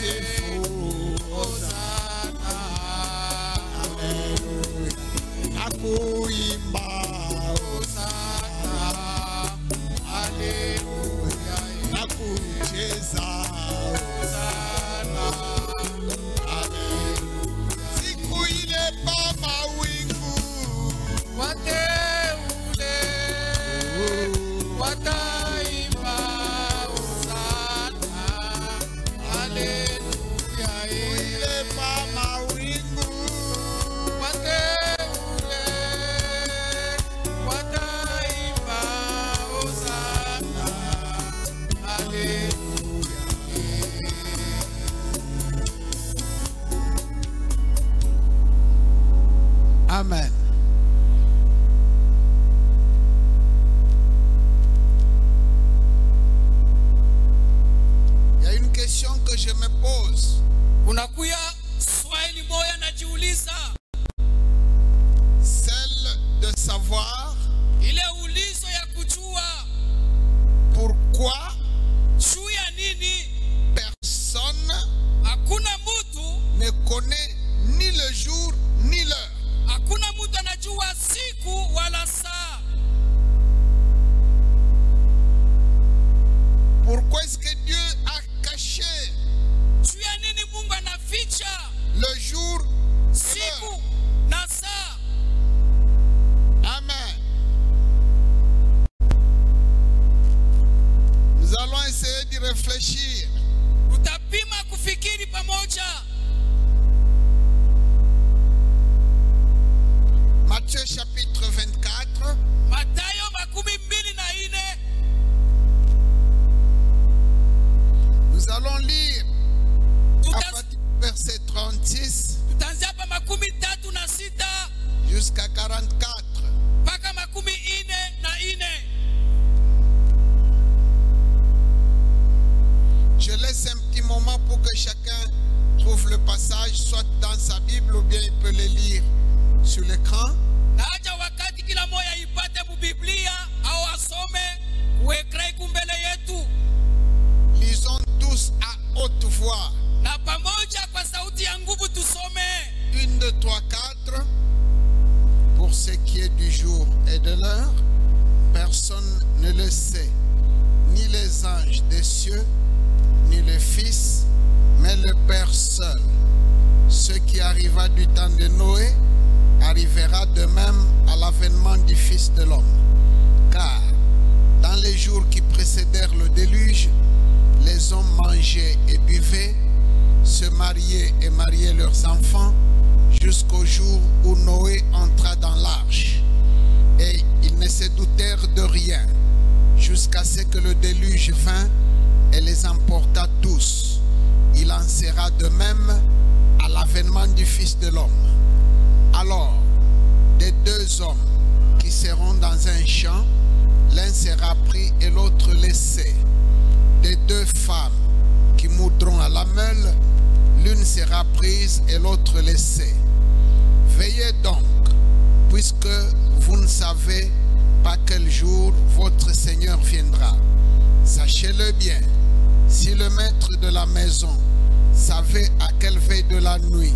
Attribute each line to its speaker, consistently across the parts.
Speaker 1: mtakatifu. Hosana. Haleluya. Nakuimba Hosana. Haleluya. Nakucheza Hosana. Haleluya. Siku ile pa mawingu wateule wataimba Hosana. Haleluya. Ile pa mawingu wateule wataimba Hosana. Haleluya. Amen. Il y a une question que je me pose.
Speaker 2: Kunakuya swali moya najiuliza,
Speaker 1: Celle de savoir
Speaker 2: ile ulizo ya kujua
Speaker 1: pourquoi
Speaker 2: juu ya nini
Speaker 1: personne
Speaker 2: hakuna mtu,
Speaker 1: ne connaît ni le jour ni l'heure.
Speaker 2: hakuna mtu anajua siku wala saa.
Speaker 1: Pourquoi est-ce que Dieu a caché
Speaker 2: Juu ya nini Mungu anaficha
Speaker 1: le jour et
Speaker 2: siku
Speaker 1: l'heure?
Speaker 2: na saa?
Speaker 1: Amen. Nous allons essayer d'y réfléchir.
Speaker 2: Tutapima kufikiri pamoja.
Speaker 1: Matthieu chapitre 24,
Speaker 2: Mathayo 24.
Speaker 1: nous allons lire à
Speaker 2: Tuta-
Speaker 1: partir du verset 36
Speaker 2: Tutaanzia hapa 36
Speaker 1: jusqu'à 44.
Speaker 2: mpaka 44.
Speaker 1: Je laisse un petit moment pour que chacun trouve le passage, soit dans sa Bible ou bien il peut le lire sur l'écran.
Speaker 2: Na acha wakati kila moja ipate Biblia au asome kuekrai kumbele yetu,
Speaker 1: Lisons tous à haute voix.
Speaker 2: na pamoja kwa sauti ya nguvu tusome.
Speaker 1: 1, 2, 3, 4. Pour ce qui est du jour et de l'heure, personne ne le sait, ni les anges des cieux, ni le Fils, mais le Père seul. Ce qui arriva du temps de Noé arrivera de même à l'avènement du Fils de l'homme. Car dans les jours qui précédèrent le déluge, les hommes mangeaient et buvaient, se mariaient et mariaient leurs enfants, jusqu'au jour où Noé entra dans l'arche. Et ils ne se doutèrent de rien, jusqu'à ce que le déluge vint et les emporta tous. Il en sera de même à l'avènement du Fils de l'homme. Alors, des deux hommes qui seront dans un champ, l'un sera pris et l'autre laissé. Des deux femmes qui moudront à la meule, l'une sera prise et l'autre laissée. Veillez donc, puisque vous ne savez pas quel jour votre Seigneur viendra. Sachez-le bien, si le maître de la maison savait à quelle veille de la nuit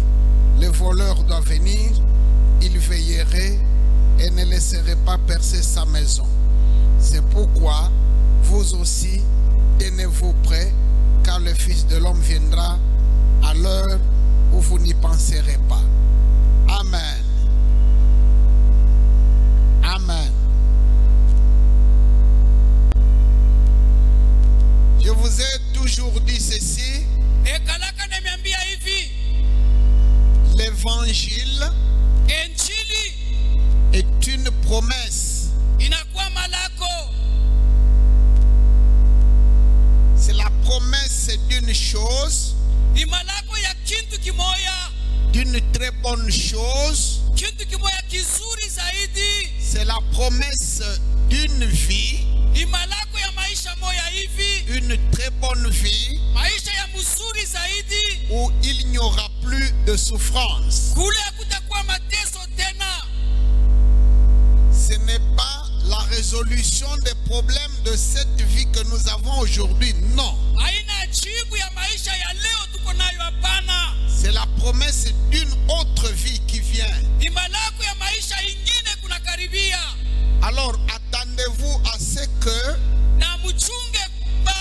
Speaker 1: le voleur doit venir, il veillerait et ne laisserait pas percer sa maison. C'est pourquoi vous aussi tenez-vous prêts, car le Fils de l'homme viendra à l'heure où vous n'y penserez pas. Amen. Amen. Je vous ai toujours dit ceci,
Speaker 2: Ekalaka nimeambia hivi,
Speaker 1: l'évangile
Speaker 2: Injili
Speaker 1: est une promesse.
Speaker 2: inakuwa malako.
Speaker 1: C'est la promesse d'une chose,
Speaker 2: Ni malako ya kintu kimoya,
Speaker 1: d'une très bonne chose.
Speaker 2: kintu kimoya kizuri zaidi.
Speaker 1: C'est la promesse d'une vie,
Speaker 2: Ni malako ya maisha moya hivi,
Speaker 1: une très bonne vie
Speaker 2: maisha ya mzuri zaidi,
Speaker 1: où il n'y aura plus de souffrance.
Speaker 2: kule hakutakuwa mateso tena.
Speaker 1: Ce n'est pas la résolution des problèmes de cette vie que nous avons aujourd'hui. Non.
Speaker 2: Haina jibu ya maisha ya leo tuko nayo
Speaker 1: C'est la promesse d'une autre vie qui vient.
Speaker 2: Ni malako ya maisha ingine kunakaribia.
Speaker 1: Alors attendez-vous à ce que
Speaker 2: Na mchunge ba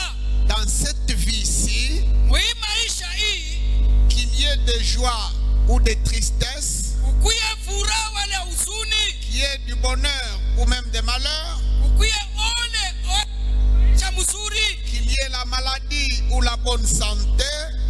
Speaker 1: dans cette vie-ci,
Speaker 2: mwi maisha hii
Speaker 1: qu'il y ait des joies ou des tristesses,
Speaker 2: ukuye furaha wala huzuni,
Speaker 1: qu'il y ait du bonheur ou même des malheurs,
Speaker 2: ukuye ole cha mzuri,
Speaker 1: qu'il y ait la maladie ou la bonne santé.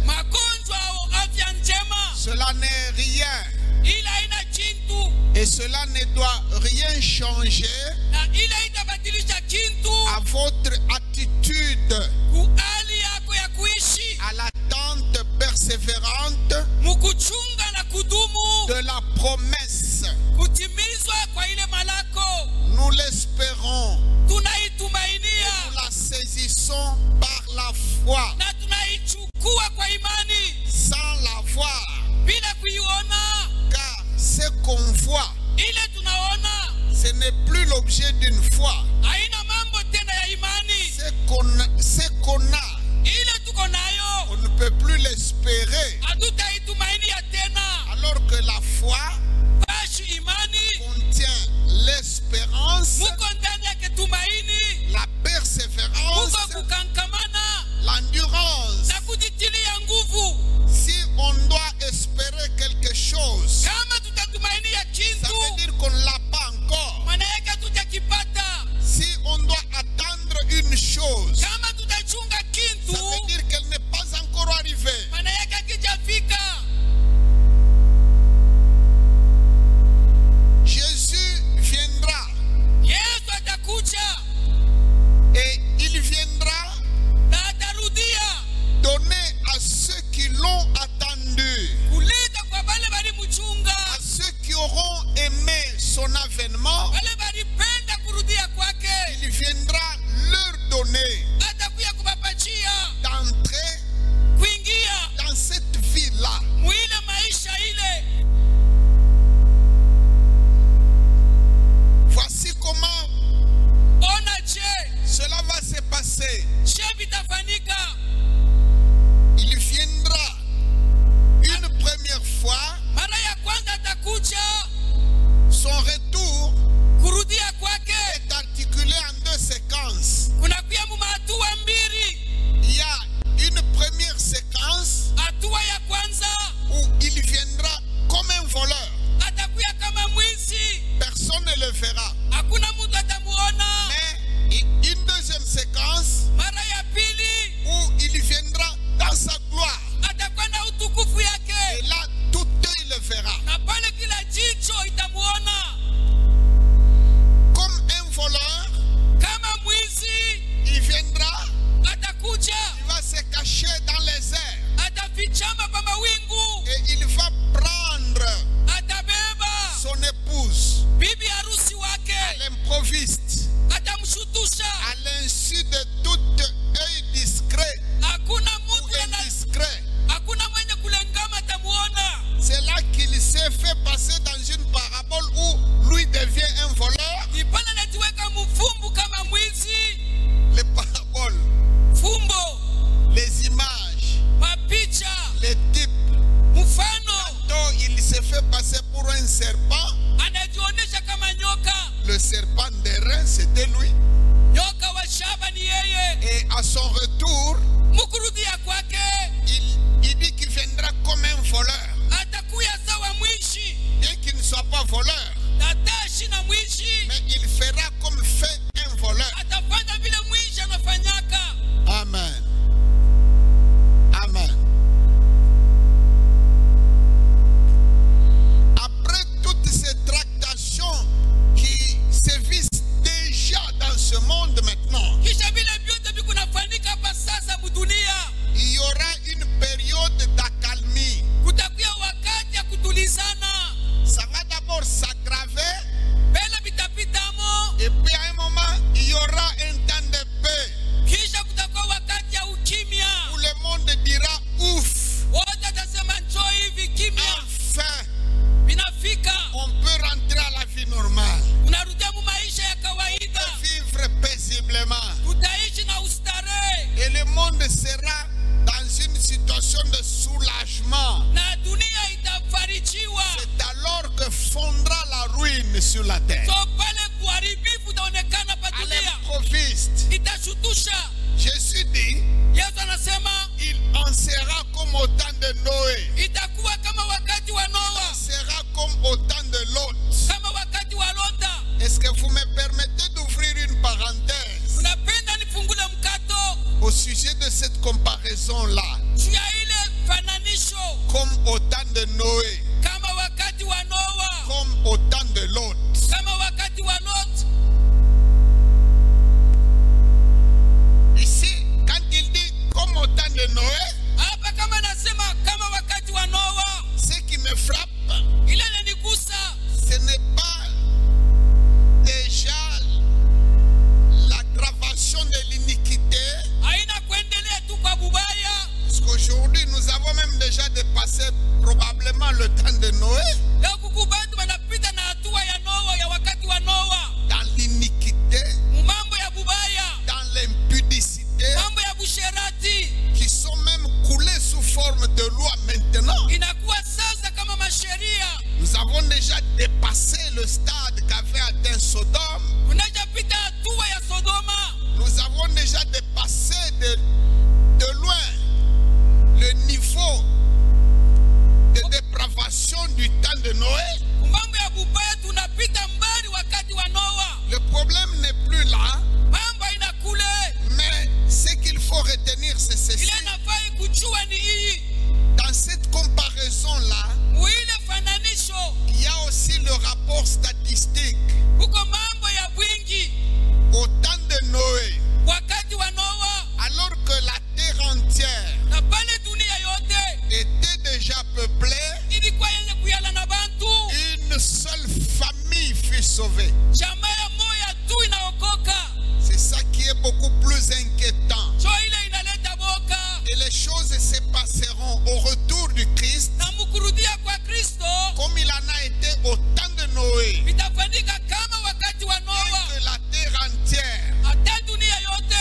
Speaker 2: magonjwa au afya njema.
Speaker 1: Cela n'est rien.
Speaker 2: Ila ina chintu
Speaker 1: Et cela ne doit rien changer
Speaker 2: na ila itabadilisha kintu
Speaker 1: à votre attitude,
Speaker 2: kuhali yako ya kuishi
Speaker 1: à l'attente persévérante
Speaker 2: mukuchunga na kudumu
Speaker 1: de la promesse.
Speaker 2: kutimizwa kwa ile malako.
Speaker 1: Nous l'espérons,
Speaker 2: Tunaitumainia
Speaker 1: nous la saisissons par la foi,
Speaker 2: na tunaichukua kwa imani
Speaker 1: sans la voir,
Speaker 2: bila kuiona.
Speaker 1: car ce qu'on voit,
Speaker 2: Ile tunaona
Speaker 1: ce n'est plus l'objet d'une foi.
Speaker 2: haina mambo tena ya imani.
Speaker 1: Ce qu'on a,
Speaker 2: Ile tuko nayo
Speaker 1: on ne peut plus l'espérer,
Speaker 2: hatutaitumainia tena.
Speaker 1: alors que la foi
Speaker 2: Bashi imani
Speaker 1: contient l'espérance,
Speaker 2: muko ndani yake tumaini,
Speaker 1: la persévérance,
Speaker 2: muko kukankamana
Speaker 1: l'endurance.
Speaker 2: na kujitilia nguvu.
Speaker 1: Si on doit espérer quelque chose,
Speaker 2: Kama tutatumainia
Speaker 1: ça
Speaker 2: kintu
Speaker 1: veut dire qu'on ne l'a pas encore.
Speaker 2: maana yake tutakipata.
Speaker 1: Si on doit attendre une chose,
Speaker 2: Kama tutachunga kintu
Speaker 1: ça veut dire qu'elle n'est pas encore arrivée.
Speaker 2: maana yake akijafika.
Speaker 1: Jésus viendra
Speaker 2: Yesu atakuja
Speaker 1: et il viendra
Speaker 2: na atarudia
Speaker 1: donner à ceux qui l'ont attendu,
Speaker 2: kuleta kwa wale walimuchunga,
Speaker 1: à ceux qui auront aimé son avènement,
Speaker 2: wale walipenda kurudia kwake.
Speaker 1: il viendra leur donner
Speaker 2: Atakuya kubapachia
Speaker 1: d'entrer
Speaker 2: kuingia
Speaker 1: dans cette vie-là.
Speaker 2: mwile maisha ile.
Speaker 1: Voici comment
Speaker 2: Ona je
Speaker 1: cela va se passer.
Speaker 2: vitafanyika.
Speaker 1: Il viendra une première fois,
Speaker 2: Mara ya kwanza atakuja,
Speaker 1: son retour
Speaker 2: kurudia kwake
Speaker 1: est articulé en deux séquences.
Speaker 2: kunakuya mu hatua mbili.
Speaker 1: Il y a une première séquence
Speaker 2: Hatua ya kwanza
Speaker 1: où il viendra comme un voleur.
Speaker 2: atakuya kama mwizi,
Speaker 1: Personne ne le verra.
Speaker 2: hakuna mtu atamuona.
Speaker 1: Mais une deuxième séquence
Speaker 2: Mara ya pili
Speaker 1: où il viendra dans sa gloire.
Speaker 2: atakuwa na utukufu
Speaker 1: Et
Speaker 2: yake,
Speaker 1: là, tout œil le verra.
Speaker 2: na pale kila jicho itamuona.
Speaker 1: Comme un voleur,
Speaker 2: Kama mwizi
Speaker 1: il viendra,
Speaker 2: atakuja,
Speaker 1: il va se cacher dans les airs.
Speaker 2: atafichama pa mawingu,
Speaker 1: Et il va prendre
Speaker 2: atabeba
Speaker 1: son épouse
Speaker 2: bibi harusi wake,
Speaker 1: à l'improviste,
Speaker 2: atamshutusha.
Speaker 1: à l'insu de tout œil discret
Speaker 2: Hakuna
Speaker 1: ou
Speaker 2: mtu
Speaker 1: indiscret.
Speaker 2: hakuna mwenye kulengama atamuona.
Speaker 1: C'est là qu'il s'est fait passer dans une parabole où lui devient un voleur.
Speaker 2: Ni pale anajiweka mfumbu kama mwizi.
Speaker 1: Les paraboles,
Speaker 2: Fumbo,
Speaker 1: les images,
Speaker 2: mapicha,
Speaker 1: les types.
Speaker 2: mfano,
Speaker 1: Donc il s'est fait passer pour un serpent.
Speaker 2: anajionyesha kama nyoka.
Speaker 1: Le serpent d'airain, c'était lui.
Speaker 2: Nyoka wa shaba ni yeye.
Speaker 1: Et à son retour,
Speaker 2: Mkurudia kwake
Speaker 1: il dit qu'il viendra comme un voleur.
Speaker 2: atakuya sawa mwishi,
Speaker 1: Bien qu'il ne soit pas voleur,
Speaker 2: tatashi na mwishi,
Speaker 1: mais il fera comme fait un voleur.
Speaker 2: atafanya vile mwishi anafanyaka.
Speaker 1: Amen. Amen. Après toutes ces tractations qui sévissent déjà dans ce monde maintenant,
Speaker 2: Kisha vile vyote vikunafanyika hapa sasa mudunia,
Speaker 1: il y aura une période d'accalmie.
Speaker 2: kutakuya wakati ya kutulizana.
Speaker 1: Ça va d'abord s'aggraver
Speaker 2: Mbele vitapitamo,
Speaker 1: et puis à un moment, il y aura un temps de paix
Speaker 2: kisha kutakuwa wakati ya ukimya.
Speaker 1: où le monde dira ouf,
Speaker 2: Wote atasema njoo hivi, kimya
Speaker 1: enfin,
Speaker 2: vinafika,
Speaker 1: on peut rentrer à la vie normale,
Speaker 2: unarudia mu maisha ya kawaida,
Speaker 1: vivre paisiblement.
Speaker 2: tutaishi na ustarehe
Speaker 1: Et le monde sera dans une situation de soulagement.
Speaker 2: na
Speaker 1: venir sur la terre.
Speaker 2: so pale kuharibifu utaonekana pa
Speaker 1: À
Speaker 2: dunia,
Speaker 1: l'improviste.
Speaker 2: itashutusha.
Speaker 1: Jésus dit,
Speaker 2: Yesu anasema
Speaker 1: il en sera comme au temps de Noé.
Speaker 2: itakuwa kama wakati wa
Speaker 1: Il
Speaker 2: Noa,
Speaker 1: en sera comme au temps de Lot.
Speaker 2: kama wakati wa Lota.
Speaker 1: Est-ce que vous me permettez d'ouvrir une parenthèse
Speaker 2: Unapenda nifungule mkato
Speaker 1: au sujet de cette comparaison-là?
Speaker 2: juu ya ile fananisho,
Speaker 1: Comme au temps de Noé,
Speaker 2: kama wakati wa Noa,
Speaker 1: comme au temps de Lot.
Speaker 2: kama wakati wa Lot.
Speaker 1: Ici, quand il dit comme au temps de Noé,
Speaker 2: Hapa kama nasema kama wakati wa Noa,
Speaker 1: ce qui me frappe,
Speaker 2: ile inanigusa,
Speaker 1: ce n'est pas déjà l'aggravation de l'iniquité,
Speaker 2: haina kuendelea tu kwa bubaya,
Speaker 1: parce qu'aujourd'hui nous avons même déjà dépassé probablement le temps de Noé,
Speaker 2: leo kukubatu wanapita na hatua ya Noa, ya wakati wa Noa,
Speaker 1: dans l'iniquité,
Speaker 2: mambo ya bubaya,
Speaker 1: dans l'impudicité,
Speaker 2: mambo ya busherati,
Speaker 1: qui sont même coulés sous forme de loi maintenant.
Speaker 2: inakuwa sasa kama masheria.
Speaker 1: Nous avons déjà dépassé le stade qu'avait atteint Sodome.
Speaker 2: Unajapita hatua ya Sodoma,
Speaker 1: Nous avons déjà dépassé de loin le niveau de dépravation du temps de Noé.
Speaker 2: mambo ya bubaya tunapita mbali wakati wa Noa.
Speaker 1: Le problème n'est plus là,
Speaker 2: Mambo inakule,
Speaker 1: mais ce qu'il faut retenir, c'est ceci.
Speaker 2: ile nafai kujua ni hii,
Speaker 1: Dans cette comparaison-là,
Speaker 2: muile fananisho,
Speaker 1: il y a aussi le rapport statistique.
Speaker 2: huko mambo ya wingi
Speaker 1: Au temps de Noé,
Speaker 2: wakati wa Noa,
Speaker 1: alors que la terre entière
Speaker 2: na pale dunia yote
Speaker 1: était déjà peuplée,
Speaker 2: ilikuwa yenye kuyala na bantu,
Speaker 1: une seule famille fut sauvée.
Speaker 2: jamaa ya moya tu inaokoka.
Speaker 1: C'est ça qui est beaucoup plus inquiétant.
Speaker 2: So ile inaleta boka,
Speaker 1: Et les choses se passeront au retour du Christ,
Speaker 2: na mkurudia kwa Kristo
Speaker 1: comme il en a été au temps de Noé.
Speaker 2: vitafanyika kama wakati wa
Speaker 1: Et
Speaker 2: Noa,
Speaker 1: que la terre entière
Speaker 2: hata dunia yote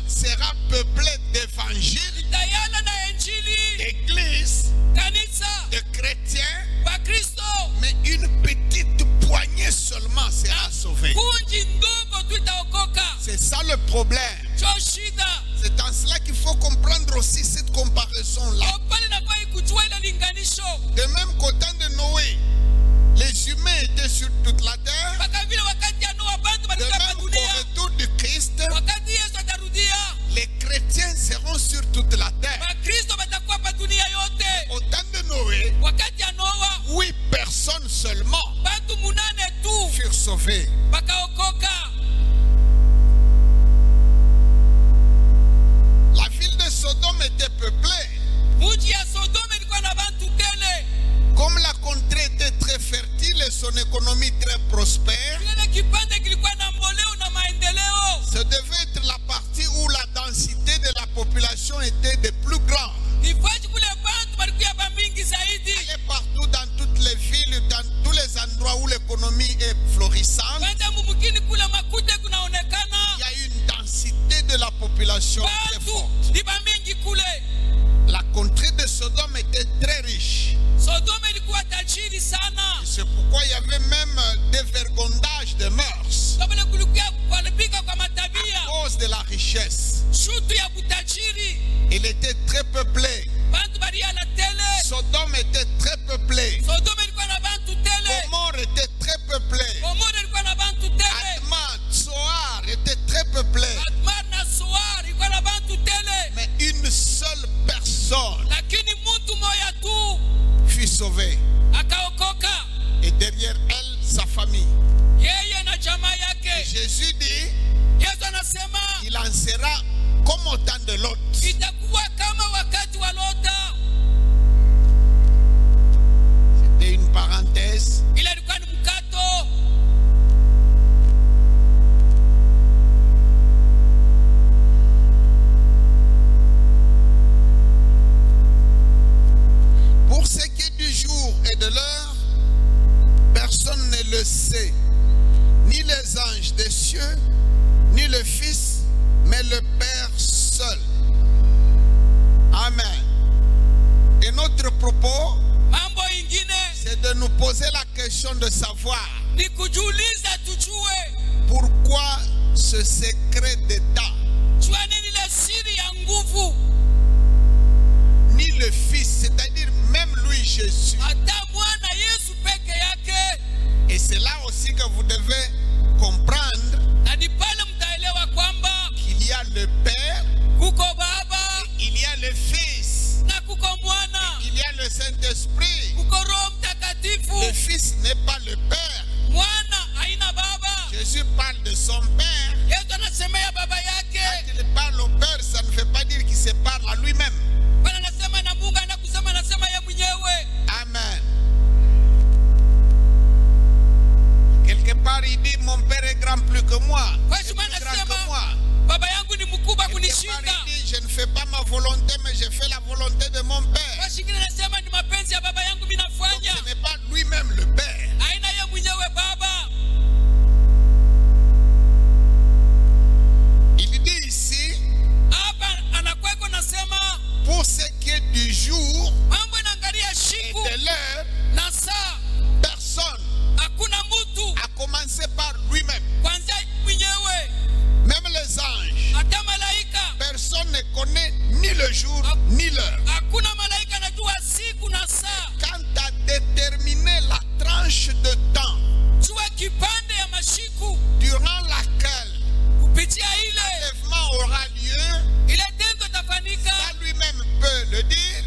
Speaker 1: sera peuplée d'évangiles,
Speaker 2: itayala na Injili,
Speaker 1: d'églises,
Speaker 2: kanisa,
Speaker 1: de chrétiens,
Speaker 2: kwa Kristo.
Speaker 1: mais une petite poignée seulement sera sauvée.
Speaker 2: Kunji ndogo tu itaokoka.
Speaker 1: C'est ça le problème.
Speaker 2: So shida
Speaker 1: C'est en cela qu'il faut comprendre aussi cette comparaison-là.
Speaker 2: so pale nafai kujua ile linganisho,
Speaker 1: De même qu'au temps de Noé, les humains étaient sur toute la terre.
Speaker 2: mpaka vile wakati ya Noa bantu
Speaker 1: De
Speaker 2: balikuwa pa
Speaker 1: même qu'au
Speaker 2: dunia,
Speaker 1: retour du Christ,
Speaker 2: wakati Yesu atarudia,
Speaker 1: les chrétiens seront sur toute la terre.
Speaker 2: Wakristo batakuwa pa dunia yote.
Speaker 1: Au temps de Noé,
Speaker 2: Wakati ya Noa
Speaker 1: 8 personnes seulement
Speaker 2: bantu munane tu
Speaker 1: furent sauvées.
Speaker 2: bakaokoka.
Speaker 1: La ville de Sodome était peuplée.
Speaker 2: Muji ya Sodoma ilikuwa na bantu tele,
Speaker 1: Comme la contrée était très fertile et son économie très prospère,
Speaker 2: kile kipande kilikuwa na mboleo na maendeleo,
Speaker 1: ce devait être la partie où la densité de la population était de plus grande.
Speaker 2: ifaji kule bantu balikuwa ba mingi zaidi.
Speaker 1: Elle est partout dans toutes les villes, dans tous les endroits où l'économie est florissante.
Speaker 2: Kwenda mumukini kule makute kunaonekana
Speaker 1: Il y a une densité de la population très
Speaker 2: bantu
Speaker 1: forte.
Speaker 2: ni ba mingi kule.
Speaker 1: La contrée de Sodome était très riche.
Speaker 2: Sodoma ilikuwa tajiri sana,
Speaker 1: C'est pourquoi il y avait même des vergondages de mœurs
Speaker 2: kabla kulikuwa kuharibika kwa
Speaker 1: à
Speaker 2: matabia,
Speaker 1: cause de la richesse.
Speaker 2: shutu ya butajiri,
Speaker 1: Il était très peuplé.
Speaker 2: bantu baliala tele.
Speaker 1: Sodome était très peuplé.
Speaker 2: Sodoma ilikuwa na bantu tele,
Speaker 1: Gomorrhe était très peuplé.
Speaker 2: Gomora ilikuwa na bantu tele,
Speaker 1: Adma, Tsoar était très peuplé.
Speaker 2: Admar na Soar ilikuwa na bantu tele,
Speaker 1: Mais une seule personne
Speaker 2: lakini mtu moya tu
Speaker 1: fut sauvée.
Speaker 2: akaokoka,
Speaker 1: Et derrière elle, sa famille.
Speaker 2: yeye na jamaa
Speaker 1: Et
Speaker 2: yake.
Speaker 1: Jésus dit,
Speaker 2: Yesu anasema
Speaker 1: il en sera comme au temps de Lot.
Speaker 2: itakuwa kama wakati wa Lota.
Speaker 1: C'était une parenthèse.
Speaker 2: Ile ilikuwa ni mkato.
Speaker 1: Pour ce qui est du jour et de l'heure, personne ne le sait, ni les anges des cieux, ni le Fils, mais le Père seul. Amen. Et notre propos,
Speaker 2: Mambo ingine
Speaker 1: c'est de nous poser la question de savoir
Speaker 2: ni kujiuliza tujue
Speaker 1: pourquoi ce secret d'État.
Speaker 2: jua nini ile siri ya nguvu.
Speaker 1: Ni le Fils, c'est-à-dire même lui Jésus.
Speaker 2: Hata mwana Yesu peke yake.
Speaker 1: Et c'est là aussi que vous devez comprendre
Speaker 2: Na ni pale mtaelewa kwamba
Speaker 1: qu'il y a le Père,
Speaker 2: kuko Baba,
Speaker 1: il y a le Fils,
Speaker 2: na kuko Mwana,
Speaker 1: il y a le Saint-Esprit.
Speaker 2: kuko Roho Mtakatifu.
Speaker 1: Le Fils n'est pas le Père.
Speaker 2: Mwana haina baba.
Speaker 1: Jésus parle de son Père.
Speaker 2: Yesu anasemea baba yake.
Speaker 1: Quand il parle au Père, ça ne veut pas dire qu'il se parle à lui-même.
Speaker 2: Bwana anasema na Mungu anakusema anasema yeye mwenyewe.
Speaker 1: Amen. Quelque part, il dit mon Père est grand plus que moi.
Speaker 2: Kwa
Speaker 1: Est
Speaker 2: hiyo
Speaker 1: plus grand que
Speaker 2: anasema
Speaker 1: moi.
Speaker 2: baba yangu ni mkubwa
Speaker 1: Quelque part,
Speaker 2: kunishinda.
Speaker 1: il dit je ne fais pas ma volonté, mais je fais la volonté de mon Père.
Speaker 2: Kwa shingine anasema ni mapenzi ya baba yangu mimi
Speaker 1: Donc,
Speaker 2: nafanya.
Speaker 1: ce n'est pas lui-même le Père.
Speaker 2: Haina yeye mwenyewe baba.
Speaker 1: Il dit ici,
Speaker 2: Hapa anakweko nasema
Speaker 1: pour ce qui est du jour
Speaker 2: mambo inaangalia
Speaker 1: et
Speaker 2: siku
Speaker 1: de l'heure,
Speaker 2: na saa.
Speaker 1: personne,
Speaker 2: Hakuna mtu
Speaker 1: à commencer par lui-même,
Speaker 2: kwanza mwenyewe
Speaker 1: même les anges,
Speaker 2: hata malaika.
Speaker 1: personne ne connaît ni le jour ni l'heure.
Speaker 2: Hakuna malaika anajua siku na saa.
Speaker 1: Quant à déterminer la tranche de temps
Speaker 2: Jua kipande ya mashiku
Speaker 1: durant laquelle
Speaker 2: kupitia ile
Speaker 1: l'enlèvement aura lieu,
Speaker 2: ile tendo tafanyika,
Speaker 1: ça lui-même peut le dire.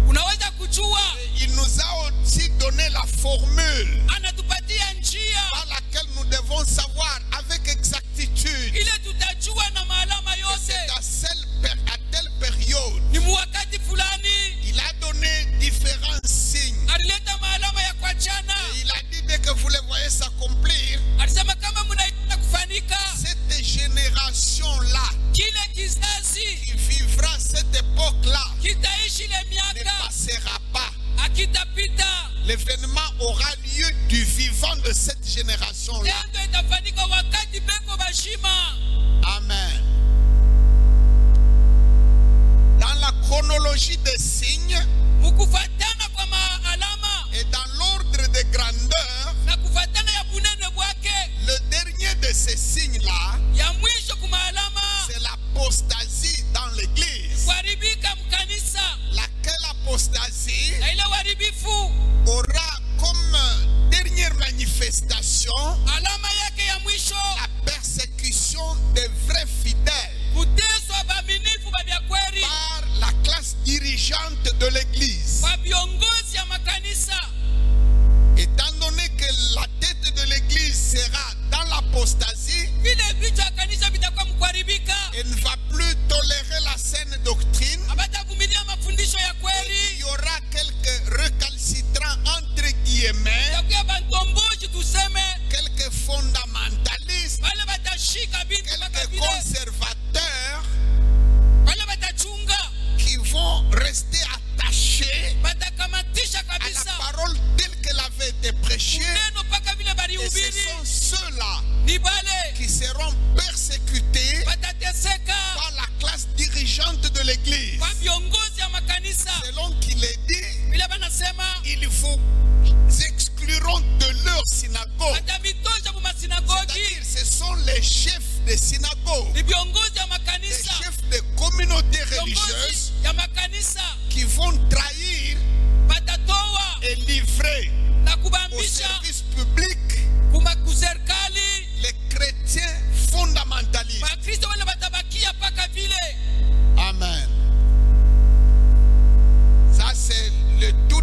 Speaker 2: unaweza kujua.
Speaker 1: Il nous a aussi donné la formule
Speaker 2: Anatupatia njia
Speaker 1: par laquelle nous devons savoir avec exactitude
Speaker 2: ile tutajua na maalama
Speaker 1: que
Speaker 2: yote
Speaker 1: c'est à telle période.
Speaker 2: ni muwakati fulani.
Speaker 1: Il a donné différents signes.
Speaker 2: Alileta maalama ya kuachana.
Speaker 1: Et il a dit dès que vous les voyez s'accomplir,
Speaker 2: Alisema kama mnaita kufanika
Speaker 1: cette génération-là
Speaker 2: kile kizazi
Speaker 1: qui vivra cette époque-là
Speaker 2: kitaishi ile
Speaker 1: ne
Speaker 2: miaka
Speaker 1: passera pas.
Speaker 2: akitapita.
Speaker 1: L'événement aura lieu du vivant de cette génération-là.
Speaker 2: Tendo itafanyika wakati beko bashima.
Speaker 1: Amen. Dans la chronologie des signes
Speaker 2: Mukufatana kwa maalama
Speaker 1: et dans l'ordre de grandeur,
Speaker 2: na kufatana ya bunene bwake
Speaker 1: le dernier de ces signes-là,
Speaker 2: ya mwisho kumaalama
Speaker 1: c'est l'apostasie dans l'Église.
Speaker 2: kuharibika mkanisa
Speaker 1: Laquelle apostasie
Speaker 2: na ile uharibifu.
Speaker 1: aura comme dernière manifestation
Speaker 2: Alama yake ya mwisho
Speaker 1: la persécution des vrais fidèles
Speaker 2: kuteswa baaminifu babya kweli
Speaker 1: par la classe dirigeante de l'Église.
Speaker 2: kwa viongozi ya makanisa.
Speaker 1: Étant donné que la tête de l'Église sera dans l'apostasie,
Speaker 2: Vile vichwa ya kanisa vitakuwa mkuharibika,
Speaker 1: elle ne va plus tolérer la saine doctrine.
Speaker 2: abatavumilia mafundisho ya
Speaker 1: Il
Speaker 2: kweli.
Speaker 1: y aura quelques recalcitrants entre guillemets,
Speaker 2: Takuya bantomboji tuseme,
Speaker 1: quelques fondamentalistes,
Speaker 2: wale batashika bintu mpaka
Speaker 1: quelques
Speaker 2: vile,
Speaker 1: conservateurs
Speaker 2: wale batachunga,
Speaker 1: qui vont rester attachés
Speaker 2: batakamatisha
Speaker 1: à la
Speaker 2: kabisa
Speaker 1: parole telle qu'elle avait été prêchée.
Speaker 2: neno mpaka vile
Speaker 1: Et ce
Speaker 2: balihubiri.
Speaker 1: sont ceux-là
Speaker 2: Ni bale
Speaker 1: qui seront persécutés
Speaker 2: batateseka
Speaker 1: par la classe dirigeante de l'Église.
Speaker 2: kwa viongozi ya makanisa.
Speaker 1: Selon qu'il est dit,
Speaker 2: Vile banasema
Speaker 1: ils vous excluront de leur synagogue.
Speaker 2: batamitosha mu masinagogi,
Speaker 1: C'est-à-dire, ce sont les chefs des synagogues,
Speaker 2: ni viongozi ya
Speaker 1: les
Speaker 2: makanisa,
Speaker 1: chefs des communautés religieuses
Speaker 2: viongozi ya makanisa
Speaker 1: qui vont trahir
Speaker 2: batatoa
Speaker 1: et livrer
Speaker 2: na
Speaker 1: au
Speaker 2: kubambisha
Speaker 1: service public
Speaker 2: kuserikali.
Speaker 1: les chrétiens fondamentalistes.
Speaker 2: Wakristo wale batabakia mpaka vile.
Speaker 1: Amen. Ça, c'est le tout.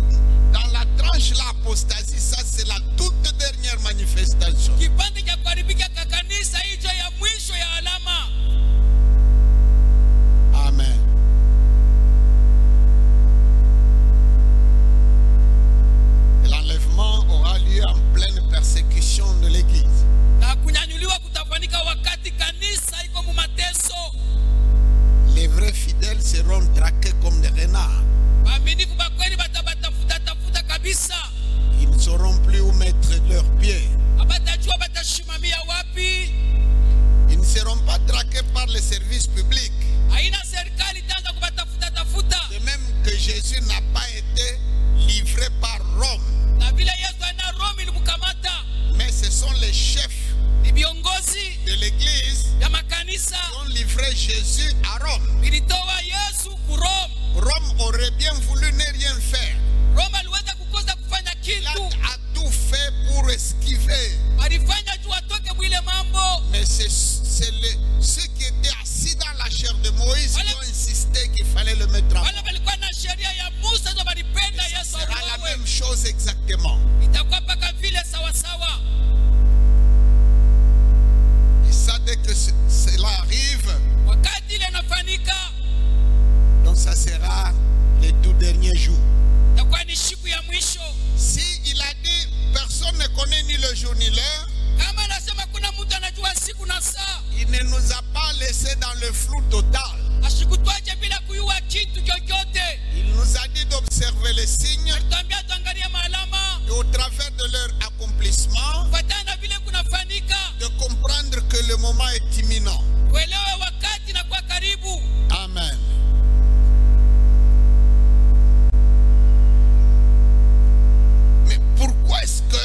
Speaker 1: Dans la tranche de l'apostasie, ça, c'est la toute dernière manifestation.
Speaker 2: Kipande cha kuharibika kwa kanisa hicho ya mwisho ya alama.
Speaker 1: Amen. Et l'enlèvement aura lieu en pleine persécution de l'Église.
Speaker 2: Na kunyanyuliwa kutafanyika wakati kanisa iko mu mateso.
Speaker 1: Les vrais fidèles seront traqués comme des renards.
Speaker 2: Waaminifu ba kweli tafuta kabisa.
Speaker 1: Ils ne sauront plus où mettre leurs pieds.
Speaker 2: Abatajua batashimamia wapi.
Speaker 1: Ils ne seront pas traqués par les services publics.
Speaker 2: Haina serikali itaanza kubatafuta.
Speaker 1: De même que Jésus n'a pas été livré par Rome.
Speaker 2: Na vile Yesu ana Rome ilimkamata.
Speaker 1: Mais ce les signes
Speaker 2: Alituambia tuangalie maalama
Speaker 1: et au travers de leur accomplissement,
Speaker 2: kufuatana vile kunafanyika,
Speaker 1: de comprendre que le moment est imminent.
Speaker 2: uelewe wakati na kwa karibu.
Speaker 1: Amen. Mais pourquoi est-ce que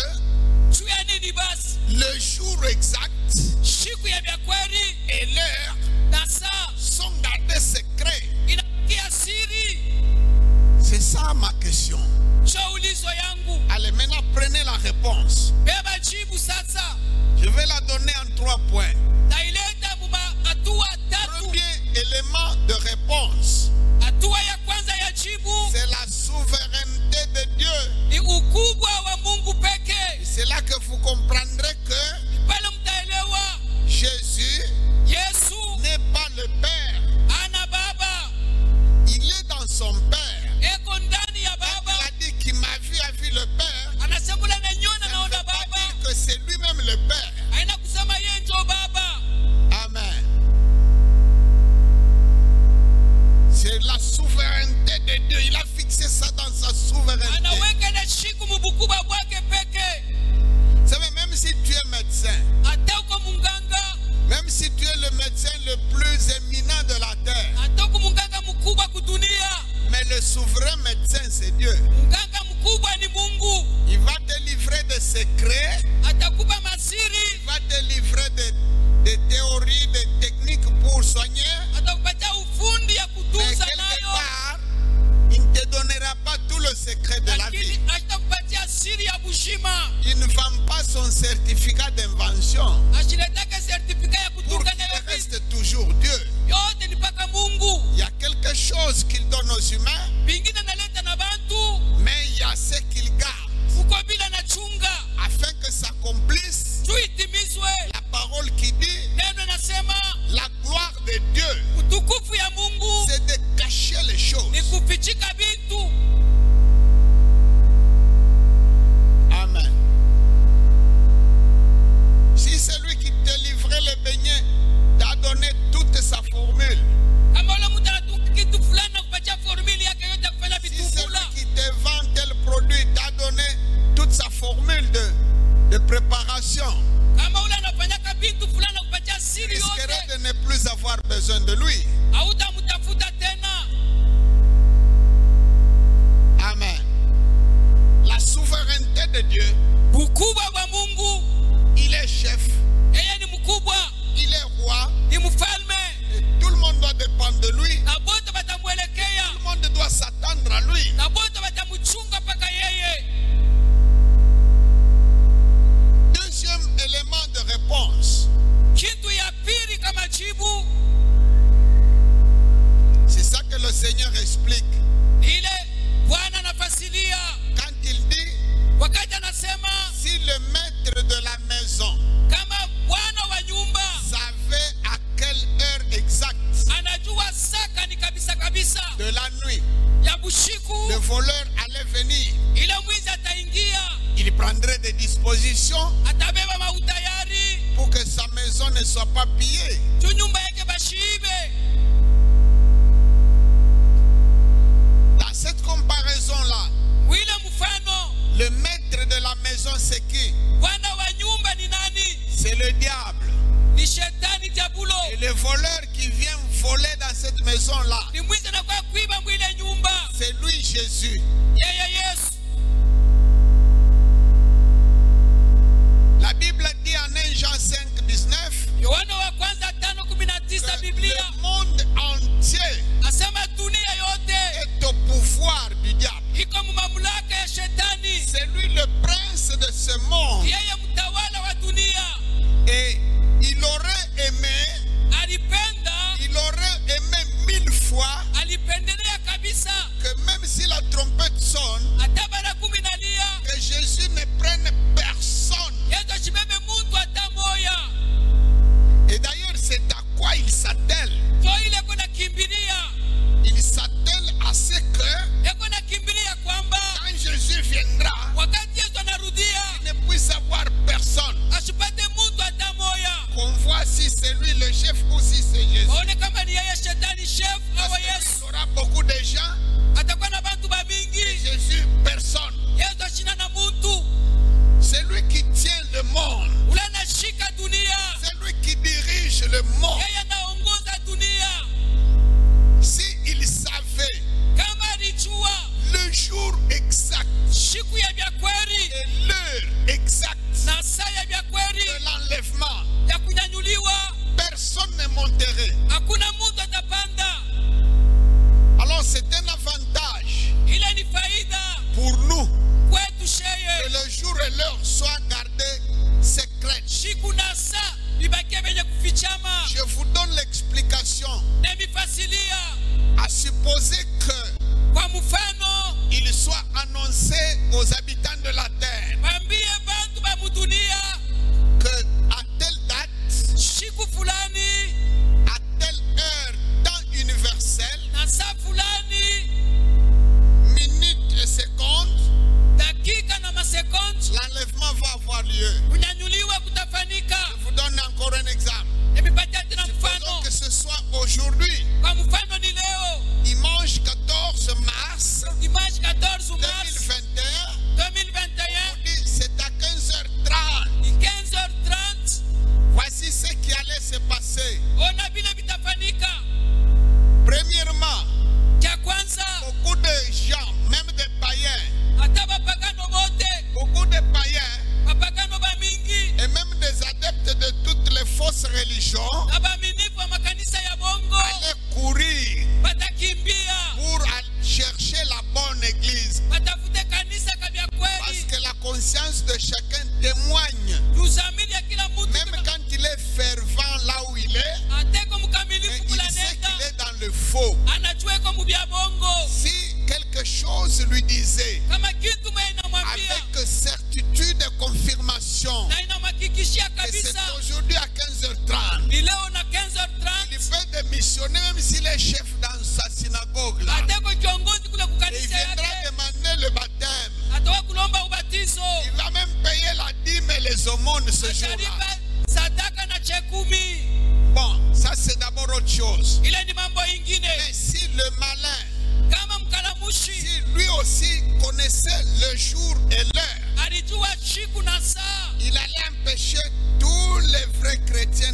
Speaker 2: Juu ya nini basi
Speaker 1: le jour exact
Speaker 2: siku ya vya kweli
Speaker 1: et l'heure
Speaker 2: na saa
Speaker 1: sont gardés secrets?
Speaker 2: inakia siri?
Speaker 1: C'est ça ma question.
Speaker 2: Ndio ulizo yangu.
Speaker 1: Allez, maintenant prenez la réponse.
Speaker 2: Beba jibu sasa.
Speaker 1: Je vais la donner en 3 points.
Speaker 2: Taileta muma hatua tatu.
Speaker 1: Premier élément de réponse,
Speaker 2: Hatua ya kwanza ya jibu
Speaker 1: c'est la souveraineté de Dieu.
Speaker 2: ni ukubwa wa Mungu pekee.
Speaker 1: C'est là que vous comprendrez que
Speaker 2: Pale mtaelewa
Speaker 1: Jésus
Speaker 2: Yesu
Speaker 1: n'est pas le Père.
Speaker 2: ana baba,
Speaker 1: Il est dans son Père.
Speaker 2: eko ndani ya
Speaker 1: Quand
Speaker 2: baba.
Speaker 1: il a dit qu'il m'a vu, a vu le Père,
Speaker 2: Anasema na nyona
Speaker 1: ça ne
Speaker 2: naona
Speaker 1: veut pas
Speaker 2: baba.
Speaker 1: dire que c'est lui-même le Père.
Speaker 2: Haina kusema yeye ndio baba.
Speaker 1: Amen. C'est la souveraineté de Dieu. Il a fixé ça dans sa souveraineté.
Speaker 2: Anaweka na shiku mubukubwa bwake pekee.
Speaker 1: Vous savez, même si tu es médecin,
Speaker 2: Hata uko munganga,
Speaker 1: même si tu es le médecin le plus éminent de la terre,
Speaker 2: hata uko munganga mkubwa kudunia,
Speaker 1: mais le souverain médecin, c'est Dieu.
Speaker 2: munganga mkubwa ni Mungu.
Speaker 1: Il va te livrer des secrets,
Speaker 2: Atakupa masiri,
Speaker 1: il va te livrer des théories, des techniques pour soigner,
Speaker 2: atakupatia ufundi ya
Speaker 1: mais
Speaker 2: kutunza
Speaker 1: quelque
Speaker 2: nayo,
Speaker 1: part, il ne te donnera pas tout le secret de la vie.
Speaker 2: lakini atakupatia siri ya bushima.
Speaker 1: Il ne vend pas son certificat d'invention
Speaker 2: Ashiletake sertifika ya
Speaker 1: pour
Speaker 2: kutunga
Speaker 1: qu'il
Speaker 2: nayo vitu.
Speaker 1: reste toujours Dieu.
Speaker 2: Yote ni paka Mungu.
Speaker 1: Il y a quelque chose qu'il donne aux humains,
Speaker 2: Bingine naleta na bantu,
Speaker 1: mais il y a ce qu'il garde
Speaker 2: uko bila na chunga.
Speaker 1: afin que s'accomplisse
Speaker 2: Tu itimizwe.
Speaker 1: la parole qui dit
Speaker 2: Neno nasema
Speaker 1: la gloire de Dieu,
Speaker 2: utukufu ya Mungu
Speaker 1: c'est de cacher les choses.
Speaker 2: ni kufichika vitu.
Speaker 1: Amen. Si celui qui te livrait les beignets t'a donné toute sa formule,
Speaker 2: Kama ule mtu anatuka kitu fulani na kupatia formula yake yote kufanya
Speaker 1: si
Speaker 2: vitu
Speaker 1: celui
Speaker 2: kula.
Speaker 1: qui te vend tel produit t'a donné toute sa formule de préparation,
Speaker 2: Kama ule anafanyaka vitu fulani na kupatia
Speaker 1: tu
Speaker 2: siri
Speaker 1: risquerais
Speaker 2: yote,
Speaker 1: de ne plus avoir besoin de lui.
Speaker 2: hautamtafuta tena.
Speaker 1: Amen. La souveraineté de Dieu,
Speaker 2: Ukubwa wa Mungu,
Speaker 1: il est chef,
Speaker 2: yeye ni mkubwa,
Speaker 1: il est roi,
Speaker 2: ni mfalme,
Speaker 1: et tout le monde doit dépendre de lui.
Speaker 2: na bote batamwelekea,
Speaker 1: Tout le monde doit s'attendre à lui.
Speaker 2: na bote batamchunga mpaka yeye.
Speaker 1: Deuxième élément de réponse,
Speaker 2: Kitu ya pili kama jibu,
Speaker 1: c'est ça que le Seigneur explique.
Speaker 2: ile Bwana anafasilia
Speaker 1: Quand il dit,
Speaker 2: wakati anasema
Speaker 1: si le maître de la maison
Speaker 2: kama bwana wa nyumba
Speaker 1: savait à quelle heure exacte
Speaker 2: anajua saka ni kabisa kabisa
Speaker 1: de la nuit
Speaker 2: ya bushiku
Speaker 1: le voleur allait venir,
Speaker 2: ile mwizi ataingia,
Speaker 1: il prendrait des dispositions
Speaker 2: atabeba mautayari
Speaker 1: pour que sa maison ne soit pas pillée.
Speaker 2: juu nyumba yake bashiibe.
Speaker 1: Dans cette comparaison-là,
Speaker 2: Wile mfano,
Speaker 1: le maître de la maison, c'est qui?
Speaker 2: bwana wa nyumba ni nani?
Speaker 1: C'est le diable.
Speaker 2: Ni shetani diabulo.
Speaker 1: Et le voleur qui vient voler dans cette maison-là,
Speaker 2: Ni mwizi anakuwa kuiba mwile nyumba,
Speaker 1: c'est lui, Jésus.
Speaker 2: yeye Yesu.
Speaker 1: La Bible dit en 1 Jean 5, 19,
Speaker 2: Yohana wa kwanza 5:19
Speaker 1: que
Speaker 2: Biblia
Speaker 1: le monde entier
Speaker 2: asema dunia yote
Speaker 1: est au pouvoir du diable.
Speaker 2: iko mu mamlaka ya shetani.
Speaker 1: C'est lui le prince de ce monde.
Speaker 2: Yeye mtawala wa dunia.
Speaker 1: Et il aurait aimé
Speaker 2: Alipenda,
Speaker 1: 1000 fois
Speaker 2: alipendelea kabisa
Speaker 1: que même si la trompette sonne,
Speaker 2: hata bara 10 nalia,
Speaker 1: que Jésus ne prenne personne.
Speaker 2: Yesu ashibebe mtu hata moya.
Speaker 1: Et d'ailleurs, c'est à quoi il s'attelle.
Speaker 2: Jo ile kuna kimbilia,
Speaker 1: Il s'attelle à ce que
Speaker 2: yako na kimbilia kwamba
Speaker 1: quand Jésus viendra,
Speaker 2: wakati Yesu anarudia
Speaker 1: il ne puisse avoir
Speaker 2: shiku ya vya kweli
Speaker 1: et l'heure exacte
Speaker 2: na saa ya vya kweli
Speaker 1: de l'enlèvement,
Speaker 2: ya kunyanyuliwa,
Speaker 1: personne ne monterait.
Speaker 2: hakuna mtu atapanda.
Speaker 1: Alors c'est un avantage
Speaker 2: Ile ni faida
Speaker 1: pour nous
Speaker 2: kwetu
Speaker 1: que
Speaker 2: sheye.
Speaker 1: le jour et l'heure soient gardés secrets.
Speaker 2: Shiku na saa bibakie venye kufichama.
Speaker 1: Je vous donne l'explication.
Speaker 2: Nemifasilia
Speaker 1: À supposer que
Speaker 2: kwa mfano,
Speaker 1: il soit annoncé aux habitants de la terre
Speaker 2: bambie bantu ba mudunia
Speaker 1: que à telle date,
Speaker 2: shiku fulani
Speaker 1: à telle heure, temps universel,
Speaker 2: na saa fulani,
Speaker 1: minutes et secondes,
Speaker 2: dakika na masekondi,
Speaker 1: l'enlèvement va avoir lieu.
Speaker 2: kunyanyuliwa kutafanika.
Speaker 1: Je vous donne encore un exemple.
Speaker 2: Nemipatia tena
Speaker 1: Supposons
Speaker 2: mfano.
Speaker 1: que ce soit aujourd'hui,
Speaker 2: Kwa mfano ni leo
Speaker 1: dimanche 14 mars
Speaker 2: dimanche 14 mars
Speaker 1: 2021,
Speaker 2: 2021
Speaker 1: dit c'est à 15h30.
Speaker 2: ni 15h30.
Speaker 1: Voici ce qui allait se passer.
Speaker 2: Ona vile vitafanika.
Speaker 1: Premièrement,
Speaker 2: Cha kwanza,
Speaker 1: beaucoup de gens, même des païens,
Speaker 2: hata bapagano bote,
Speaker 1: beaucoup de païens
Speaker 2: bapagano ba mingi
Speaker 1: et même des adeptes de toutes les fausses religions
Speaker 2: na baminifu wa makanisa ya bongo
Speaker 1: allaient courir
Speaker 2: batakimbia
Speaker 1: pour chercher la bonne église.
Speaker 2: batafute kanisa kabya
Speaker 1: Parce
Speaker 2: kweli.
Speaker 1: que la conscience de chacun témoigne.
Speaker 2: Tuzamili ya kila mtu
Speaker 1: Même quand il est fervent là où il est,
Speaker 2: ateko
Speaker 1: mais
Speaker 2: mkamilifu
Speaker 1: il sait
Speaker 2: kulanenda
Speaker 1: qu'il est dans le faux.
Speaker 2: anajua iko mubya bongo.
Speaker 1: Si quelque chose lui disait
Speaker 2: Kama kitu mwe inamwambia
Speaker 1: avec certitude et confirmation
Speaker 2: na inamhakikishia
Speaker 1: que c'est
Speaker 2: kabisa
Speaker 1: aujourd'hui à 15h30,
Speaker 2: ni leo na
Speaker 1: il
Speaker 2: 15h30
Speaker 1: peut démissionner même s'il est chef dans sa synagogue là.
Speaker 2: ateko kiongozi kule
Speaker 1: Et il
Speaker 2: kukanisa
Speaker 1: viendra
Speaker 2: yake
Speaker 1: demander le baptême.
Speaker 2: atawa kulomba ubatizo,
Speaker 1: Il va même payer la dîme et les aumônes ce jour-là.
Speaker 2: atalipa sadaka na chekumi.
Speaker 1: Bon, ça c'est d'abord autre chose.
Speaker 2: Ile ni mambo ingine.
Speaker 1: Mais si le malin,
Speaker 2: Kama mkalamushi
Speaker 1: si lui aussi connaissait le jour et l'heure,
Speaker 2: alijua shiku na saa,
Speaker 1: il allait empêcher tous les vrais chrétiens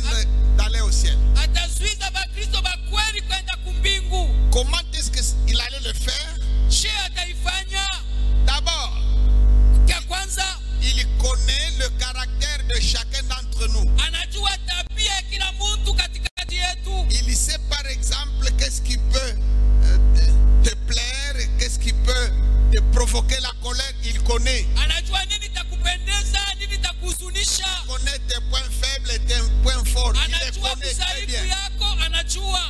Speaker 1: d'aller au ciel.
Speaker 2: atazuiza bakristo bakweli kwenda kumbingu.
Speaker 1: Comment est-ce qu'il allait le faire?
Speaker 2: She ataifanya
Speaker 1: D'abord,
Speaker 2: kia kwanza,
Speaker 1: il connaît le caractère de chacun d'entre nous.
Speaker 2: anajua tabia ya kila mtu katikati yetu.
Speaker 1: Il sait par exemple qu'est-ce qui peut te plaire, qu'est-ce qui peut te provoquer la colère. Il connaît.
Speaker 2: Anajua nini takupendeza, nini takuhuzunisha.
Speaker 1: Il connaît tes points faibles et tes points forts. Il les
Speaker 2: Anajua
Speaker 1: connaît très
Speaker 2: kuzaifu
Speaker 1: bien.
Speaker 2: yako, anajua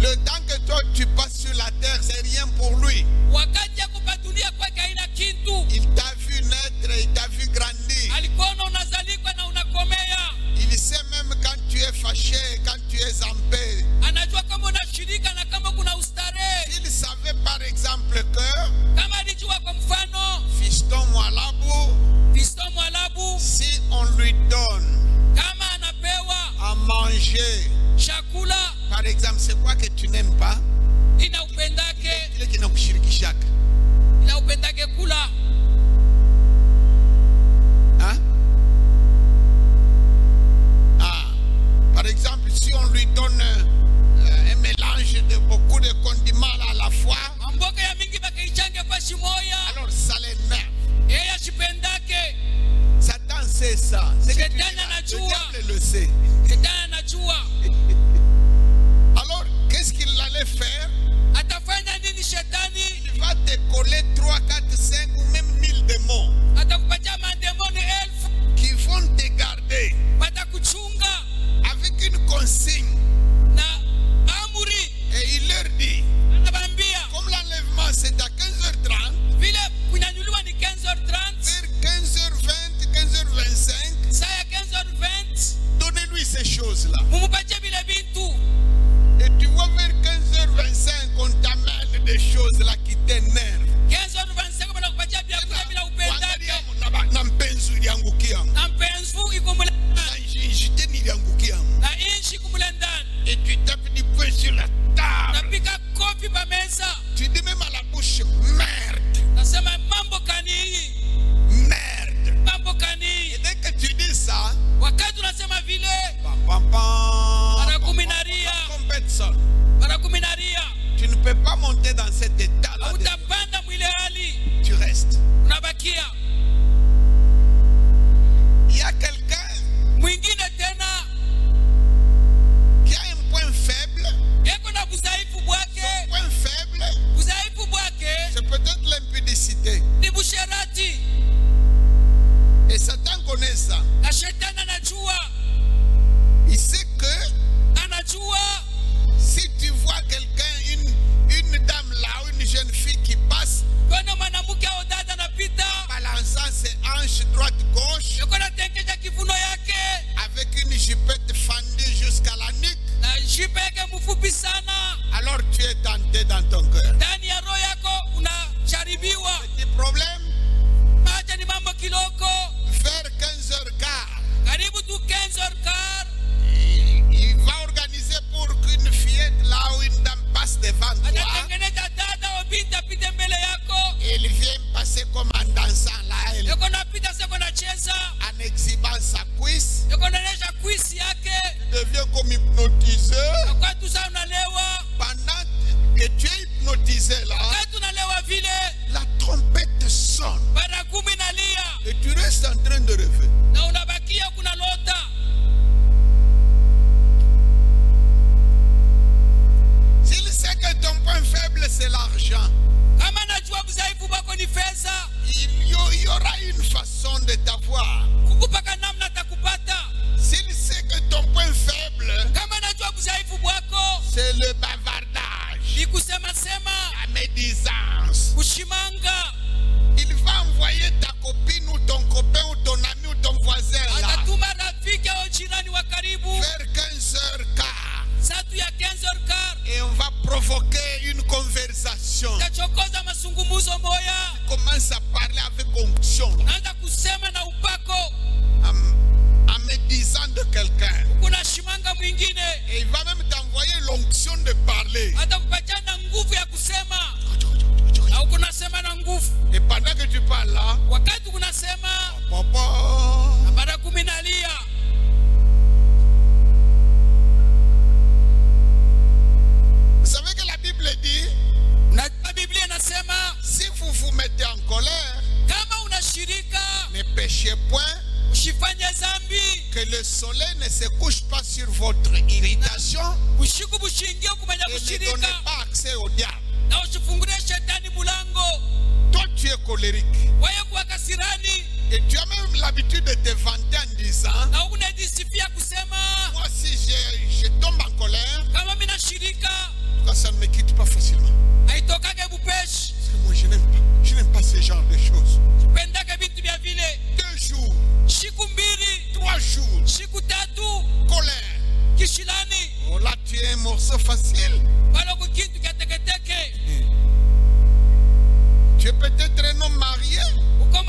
Speaker 1: Le temps que toi tu passes sur la terre, c'est rien pour lui.
Speaker 2: wakati ya kupatulia kwake haina kintu.
Speaker 1: Il t'a vu naître, il t'a vu grandir.
Speaker 2: Alikuona unazalikwa na unakomea.
Speaker 1: Il sait même quand tu es fâché, quand tu es en paix.
Speaker 2: Anajua kama unashirika na kama kuna ustarehe.
Speaker 1: Il savait par exemple que
Speaker 2: Kama alijua kwa mfano
Speaker 1: Fiston Mwalabu,
Speaker 2: Fiston Mwalabu
Speaker 1: si on lui donne
Speaker 2: kama anapewa
Speaker 1: à manger,
Speaker 2: chakula
Speaker 1: par exemple, c'est quoi que tu n'aimes pas?
Speaker 2: ina upendake,
Speaker 1: Kile kinakushirikishaka.
Speaker 2: ina upendake kula.
Speaker 1: Hein? Ah, par exemple, si on lui donne un mélange de beaucoup de condiments à la fois,
Speaker 2: Mamboka ya mingi bakaichange kwa shimoya,
Speaker 1: alors ça l'énerve.
Speaker 2: yeye ashipendake.
Speaker 1: Satan sait ça. C'est que tu dis
Speaker 2: Shetani
Speaker 1: là, le
Speaker 2: anajua.
Speaker 1: diable le sait.
Speaker 2: Shetani anajua.
Speaker 1: Alors, qu'est-ce qu'il allait faire?
Speaker 2: Atafanya nini shetani?
Speaker 1: Il va te coller 3, 4, 5 ou même 1000 démons
Speaker 2: Atakupatia mandemoni 1000
Speaker 1: qui vont te garder
Speaker 2: watakuchunga
Speaker 1: avec une consigne.
Speaker 2: na amri.
Speaker 1: Et il leur dit,
Speaker 2: Anabambia
Speaker 1: comme l'enlèvement c'est à 15h30,
Speaker 2: vile kunyanyuliwa ni 15h30,
Speaker 1: vers 15h20, 15h25,
Speaker 2: saa ya 15h20
Speaker 1: donnez-lui ce
Speaker 2: unabakia.
Speaker 1: Il y a quelqu'un
Speaker 2: Mwingine tena
Speaker 1: qui a un point faible.
Speaker 2: yeko na budhaifu bwake.
Speaker 1: Son point faible,
Speaker 2: Budhaifu bwake
Speaker 1: c'est peut-être l'impudicité.
Speaker 2: ni busherati.
Speaker 1: Et Satan connaît ça.
Speaker 2: Na shetani anajua.
Speaker 1: Il sait que
Speaker 2: Anajua
Speaker 1: si tu vois quelqu'un, une dame là, une jeune fille qui passe,
Speaker 2: kuna mwanamke au dada anapita
Speaker 1: balançant ses hanches droite-gauche,
Speaker 2: yuko anatengesha kivuno yake
Speaker 1: avec une jupette fendue jusqu'à la nuque,
Speaker 2: na jipe yake mfupi sana,
Speaker 1: alors tu es tenté dans ton cœur.
Speaker 2: ndani ya roho yako unajaribiwa.
Speaker 1: Petit problème,
Speaker 2: Macha ni mambo kiloko.
Speaker 1: vers 15h15,
Speaker 2: Karibu tu 15h15
Speaker 1: il va organiser pour qu'une fillette là ou une dame passe devant toi.
Speaker 2: atatengeneza dada au binti apite mbele yako.
Speaker 1: Et il vient passer comme en dansant là,
Speaker 2: Yuko napita seko nacheza,
Speaker 1: en exhibant sa cuisse.
Speaker 2: yuko naonyesha kwisi yake.
Speaker 1: Tu deviens comme hypnotisé.
Speaker 2: Kwa tu sasa unalewa.
Speaker 1: Pendant que tu es hypnotisé là,
Speaker 2: Wakati unalewa vile,
Speaker 1: la trompette sonne.
Speaker 2: baragumu inalia
Speaker 1: Et tu restes en train de rêver.
Speaker 2: na unabakia kuna lota.
Speaker 1: S'il sait que ton point faible c'est l'argent,
Speaker 2: Kama najua budhaifu bwako ni fedha,
Speaker 1: il y aura une façon de t'avoir.
Speaker 2: kukupaka namna atakupata.
Speaker 1: S'il sait que ton point faible
Speaker 2: Kama najua budhaifu bwako
Speaker 1: c'est le bavardage,
Speaker 2: ni kusema sema,
Speaker 1: la médisance,
Speaker 2: kushimanga,
Speaker 1: il va envoyer ta copine ou ton copain ou ton ami ou ton voisin là,
Speaker 2: atatuma rafiki au jirani wa karibu
Speaker 1: vers 15h15,
Speaker 2: satu ya 15h15
Speaker 1: et on va provoquer une conversation.
Speaker 2: tachokoza masungumuzo moya,
Speaker 1: Commence à parler avec onction,
Speaker 2: naanza kusema na upako,
Speaker 1: en médisant de quelqu'un.
Speaker 2: kuna shimanga mwingine
Speaker 1: Et il va même t'envoyer l'onction de parler.
Speaker 2: atakupatia na nguvu ya kusema, au kunasema na nguvu.
Speaker 1: Et pendant que tu parles là,
Speaker 2: Wakati kunasema
Speaker 1: papa,
Speaker 2: na baragumu inalia.
Speaker 1: vous savez que la Bible dit,
Speaker 2: Na Biblia inasema
Speaker 1: si vous vous mettez en colère,
Speaker 2: kama unashirika
Speaker 1: ne péchez point,
Speaker 2: usifanye zambi,
Speaker 1: que le soleil ne se couche pas sur votre irritation
Speaker 2: ushiku bushingie kumenya
Speaker 1: et ne
Speaker 2: kushirika
Speaker 1: donnez pas accès au diable.
Speaker 2: na usifungulie shetani mulango.
Speaker 1: Toi, tu es colérique.
Speaker 2: Wewe kuwa kasirani
Speaker 1: Et tu as même l'habitude de te vanter en disant,
Speaker 2: na unajisifia kusema
Speaker 1: moi si je tombe en colère,
Speaker 2: kama mimi nashirika
Speaker 1: en tout cas, ça ne me quitte pas facilement.
Speaker 2: haitokage bupeshi.
Speaker 1: Parce que moi, je n'aime pas ce genre de choses.
Speaker 2: Sipendake vitu vya vile.
Speaker 1: 2 jours,
Speaker 2: Siku mbili,
Speaker 1: 3 jours,
Speaker 2: siku tatu,
Speaker 1: colère.
Speaker 2: kishilani
Speaker 1: Oh là, tu es un morceau facile.
Speaker 2: palo kukintu kya teketeke.
Speaker 1: Tu es peut-être un homme marié.
Speaker 2: Uko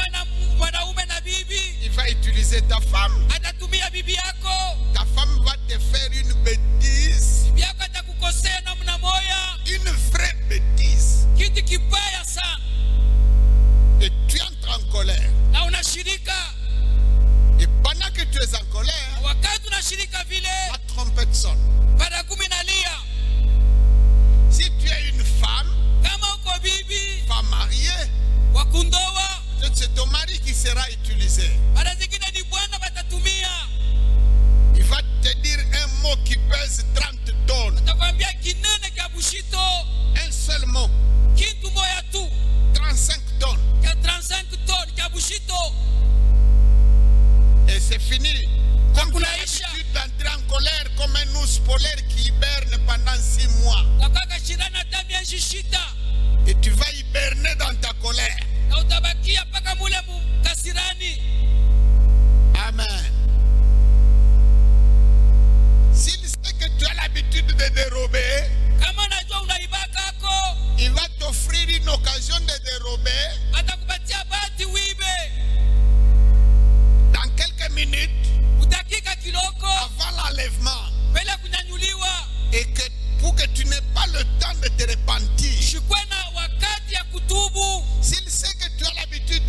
Speaker 2: mwanaume na bibi,
Speaker 1: Il va utiliser ta femme.
Speaker 2: atatumia bibi yako.
Speaker 1: Ta femme va te faire une bêtise.
Speaker 2: Bibi yako atakukosea namna moya,
Speaker 1: Une vraie bêtise.
Speaker 2: kitu kibaya sana,
Speaker 1: Et tu entres en colère.
Speaker 2: na unashirika.
Speaker 1: Et pendant que tu es en colère,
Speaker 2: Wakati unashirika vile,
Speaker 1: la trompette sonne.
Speaker 2: baragumu inalia.
Speaker 1: Si tu es une femme,
Speaker 2: Kama uko bibi
Speaker 1: femme mariée,
Speaker 2: wakundoa,
Speaker 1: c'est ton mari qui sera utilisé.
Speaker 2: mara zingine ni bwana batatumia,
Speaker 1: Il va te dire un mot qui pèse 30 tonnes.
Speaker 2: atakwambia kinene kya bushito,
Speaker 1: Un seul mot,
Speaker 2: kintu moya tu
Speaker 1: 35 tonnes.
Speaker 2: kya 35 ton kya bushito.
Speaker 1: Et c'est fini. Comme tu as
Speaker 2: Hakunaisha.
Speaker 1: l'habitude d'entrer en colère comme un ours polaire qui hiberne pendant 6 mois.
Speaker 2: Kakaka shirana hata miezi shita,
Speaker 1: Et tu vas hiberner dans ta colère.
Speaker 2: na utabakia mpaka mule kasirani.
Speaker 1: Amen. S'il sait que tu as l'habitude de dérober,
Speaker 2: Kama najua unaibakako,
Speaker 1: il va t'offrir une occasion de dérober.
Speaker 2: atakupatia bahati uibe.
Speaker 1: Dans quelques minutes,
Speaker 2: Utakika kiloko
Speaker 1: avant l'enlèvement,
Speaker 2: mbele ya kunyanyuliwa,
Speaker 1: et que pour que tu n'aies pas le temps de te repentir,
Speaker 2: shikwe na wakati ya kutubu.
Speaker 1: s'il sait que tu as l'habitude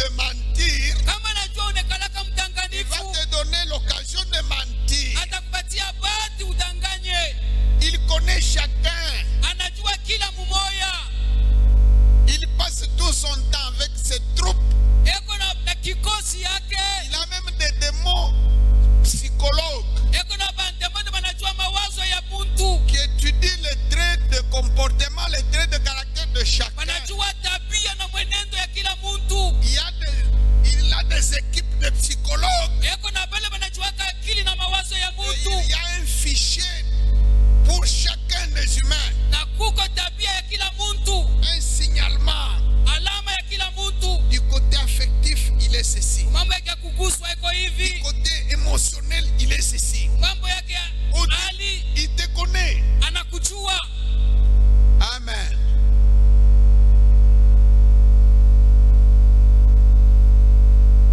Speaker 1: est ceci.
Speaker 2: mambo yake ya kuguswa iko
Speaker 1: Du
Speaker 2: hivi,
Speaker 1: côté émotionnel, il est ceci.
Speaker 2: mambo yake ya hali
Speaker 1: Il te connaît.
Speaker 2: anakujua.
Speaker 1: Amen.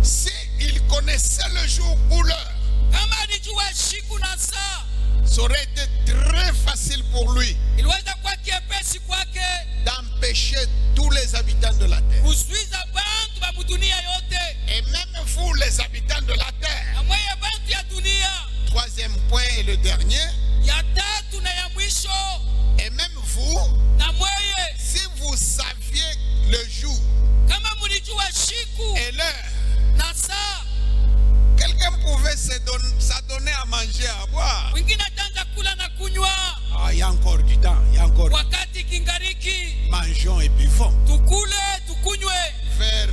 Speaker 1: Si il connaissait le jour ou l'heure,
Speaker 2: Kama alijua siku na saa,
Speaker 1: ça aurait été très facile pour lui
Speaker 2: iliweza kuwa kiepesi kwake
Speaker 1: d'empêcher tous les habitants de la terre.
Speaker 2: kuzuiza bantu ba mudunia yote,
Speaker 1: Et même vous, les habitants de la terre.
Speaker 2: na mweye bantu ya dunia.
Speaker 1: Troisième point et le dernier.
Speaker 2: Ya tatu na ya mwisho,
Speaker 1: Et même vous,
Speaker 2: na mweye
Speaker 1: si vous saviez le jour
Speaker 2: kama mulijua siku
Speaker 1: et l'heure,
Speaker 2: na saa,
Speaker 1: quelqu'un pouvait s'adonner à manger, à boire.
Speaker 2: mwingine ataanza kula na kunywa
Speaker 1: Ah, il y a encore du temps, il y a encore.
Speaker 2: wakati kingariki.
Speaker 1: Mangeons et buvons.
Speaker 2: Tukule tukunywe,
Speaker 1: Vers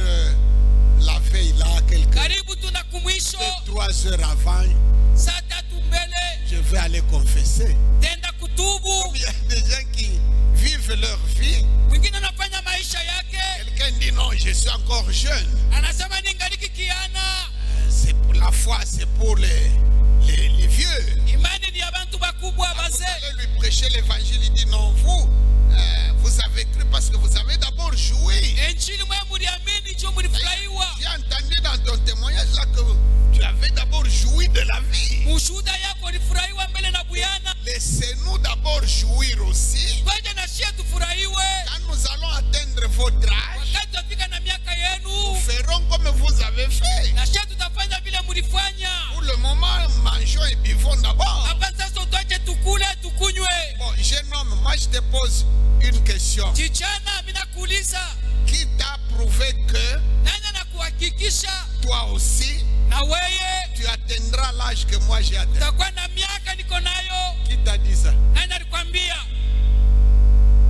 Speaker 1: la veille, là, quelques
Speaker 2: karibu tuna kumwisho
Speaker 1: 3 heures avant,
Speaker 2: saa tatu mbele
Speaker 1: je vais aller confesser.
Speaker 2: tenda kutubu.
Speaker 1: Il y a des gens qui vivent leur vie.
Speaker 2: Mwingine anafanya maisha yake,
Speaker 1: Quelqu'un dit non, je suis encore jeune.
Speaker 2: anasema ningaliki kiana.
Speaker 1: C'est pour la foi, c'est pour les vieux.
Speaker 2: Imani ni ya bantu bakubwa
Speaker 1: Vous
Speaker 2: bazee.
Speaker 1: allez lui prêcher l'évangile, il dit non, vous avez cru parce que vous avez d'abord joui.
Speaker 2: Injili mwe muliamini juu mulifurahiwa.
Speaker 1: J'ai entendu dans ton témoignage là que tu avais d'abord joui de la vie.
Speaker 2: Mushuhuda yako ulifurahiwa mbele na buyana.
Speaker 1: Laissez-nous d'abord jouir aussi.
Speaker 2: Kwaje na shie tufurahiwe.
Speaker 1: Quand nous allons atteindre votre âge,
Speaker 2: Wakati tufika na miaka
Speaker 1: nous
Speaker 2: yenu,
Speaker 1: ferons comme vous avez fait.
Speaker 2: na shie tutafanya vile mulifanya.
Speaker 1: Pour le moment, mangeons et buvons d'abord.
Speaker 2: Hapa sasa tuache tukule tukunywe.
Speaker 1: Bon, jeune homme, moi je te pose une question.
Speaker 2: Chichana, mina kuuliza,
Speaker 1: Qui t'a prouvé que
Speaker 2: nani anakuhakikisha
Speaker 1: toi aussi,
Speaker 2: na weye
Speaker 1: tu atteindras l'âge que moi j'ai atteint?
Speaker 2: utakuwa na miaka niko nayo?
Speaker 1: Qui t'a dit ça?
Speaker 2: Nani alikwambia?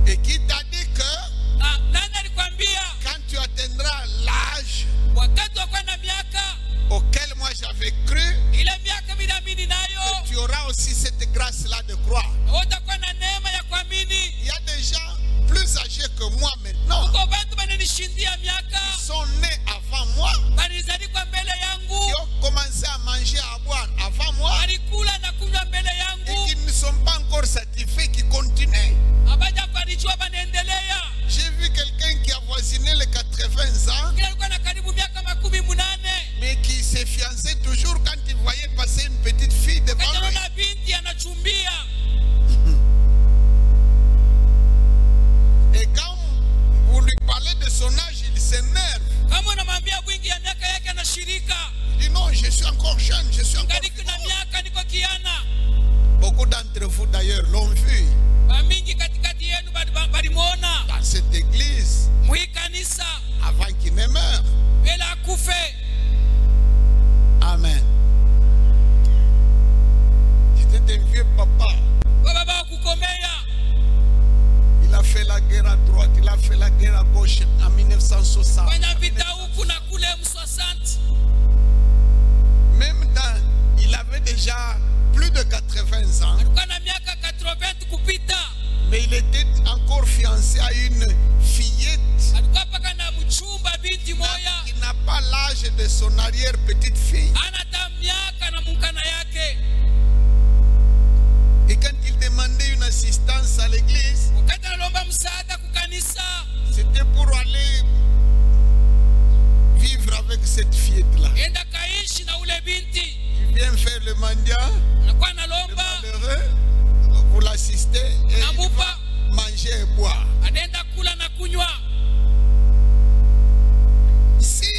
Speaker 1: Et qui t'a dit que
Speaker 2: Na nani alikwambia
Speaker 1: quand tu atteindras l'âge
Speaker 2: wakati wakuwa na miaka
Speaker 1: auquel moi j'avais cru,
Speaker 2: ile miaka minaamini nayo,
Speaker 1: tu auras aussi cette grâce-là de croire?
Speaker 2: utakuwa na neema ya kuamini?
Speaker 1: Il y a des gens plus âgés que moi maintenant,
Speaker 2: Uko bantu bananishindia miaka,
Speaker 1: qui sont nés avant moi,
Speaker 2: balizalikwa mbele
Speaker 1: qui
Speaker 2: yangu,
Speaker 1: ont commencé à manger, à boire avant moi,
Speaker 2: balikula na kunywa mbele
Speaker 1: et
Speaker 2: yangu,
Speaker 1: qui ne sont pas encore satisfaits, qui continuent.
Speaker 2: abajafanikiwa banaendelea.
Speaker 1: J'ai vu quelqu'un qui avoisinait les 80 ans,
Speaker 2: Kila alikuwa na karibu miaka 18,
Speaker 1: mais qui s'est fiancé toujours quand il voyait passer une petite fille devant
Speaker 2: kati
Speaker 1: lui.
Speaker 2: anaona binti anachumbia.
Speaker 1: Et quand vous lui parlez de son âge, il s'énerve.
Speaker 2: Kama unamwambia wingi ya miaka yake anashirika,
Speaker 1: Il dit non, je suis encore jeune, je suis encore
Speaker 2: ngaliki na
Speaker 1: fort.
Speaker 2: miaka niko kiana.
Speaker 1: Beaucoup d'entre vous d'ailleurs l'ont vu
Speaker 2: Bamingi katikati yenu balimwona
Speaker 1: dans cette église
Speaker 2: mwi kanisa
Speaker 1: avant qu'il ne meure.
Speaker 2: mbele akufe.
Speaker 1: Amen. C'était un vieux papa.
Speaker 2: Kwa baba wa kukomea,
Speaker 1: Il a fait la guerre à droite, il a fait la guerre à gauche en 1960.
Speaker 2: fanya vita huku na kule M60.
Speaker 1: Même il avait déjà plus de 80 ans,
Speaker 2: Alikuwa na miaka 80 kupita,
Speaker 1: mais il était encore fiancé à une fillette
Speaker 2: alikuwa paka na mchumba binti moya,
Speaker 1: qui n'a pas l'âge de son arrière-petite-fille.
Speaker 2: ana ta miaka na mukana yake.
Speaker 1: Et quand il demandait une assistance à l'église,
Speaker 2: Wakati analomba msaada kukanisa,
Speaker 1: c'était pour aller vivre avec cette fillette-là.
Speaker 2: enda kaishi na ule binti.
Speaker 1: Il vient faire le mendiant,
Speaker 2: Anakuwa
Speaker 1: le
Speaker 2: analomba,
Speaker 1: malheureux, vous l'assistez et il va
Speaker 2: namupa,
Speaker 1: manger et boire.
Speaker 2: anaenda kula na kunywa.
Speaker 1: Si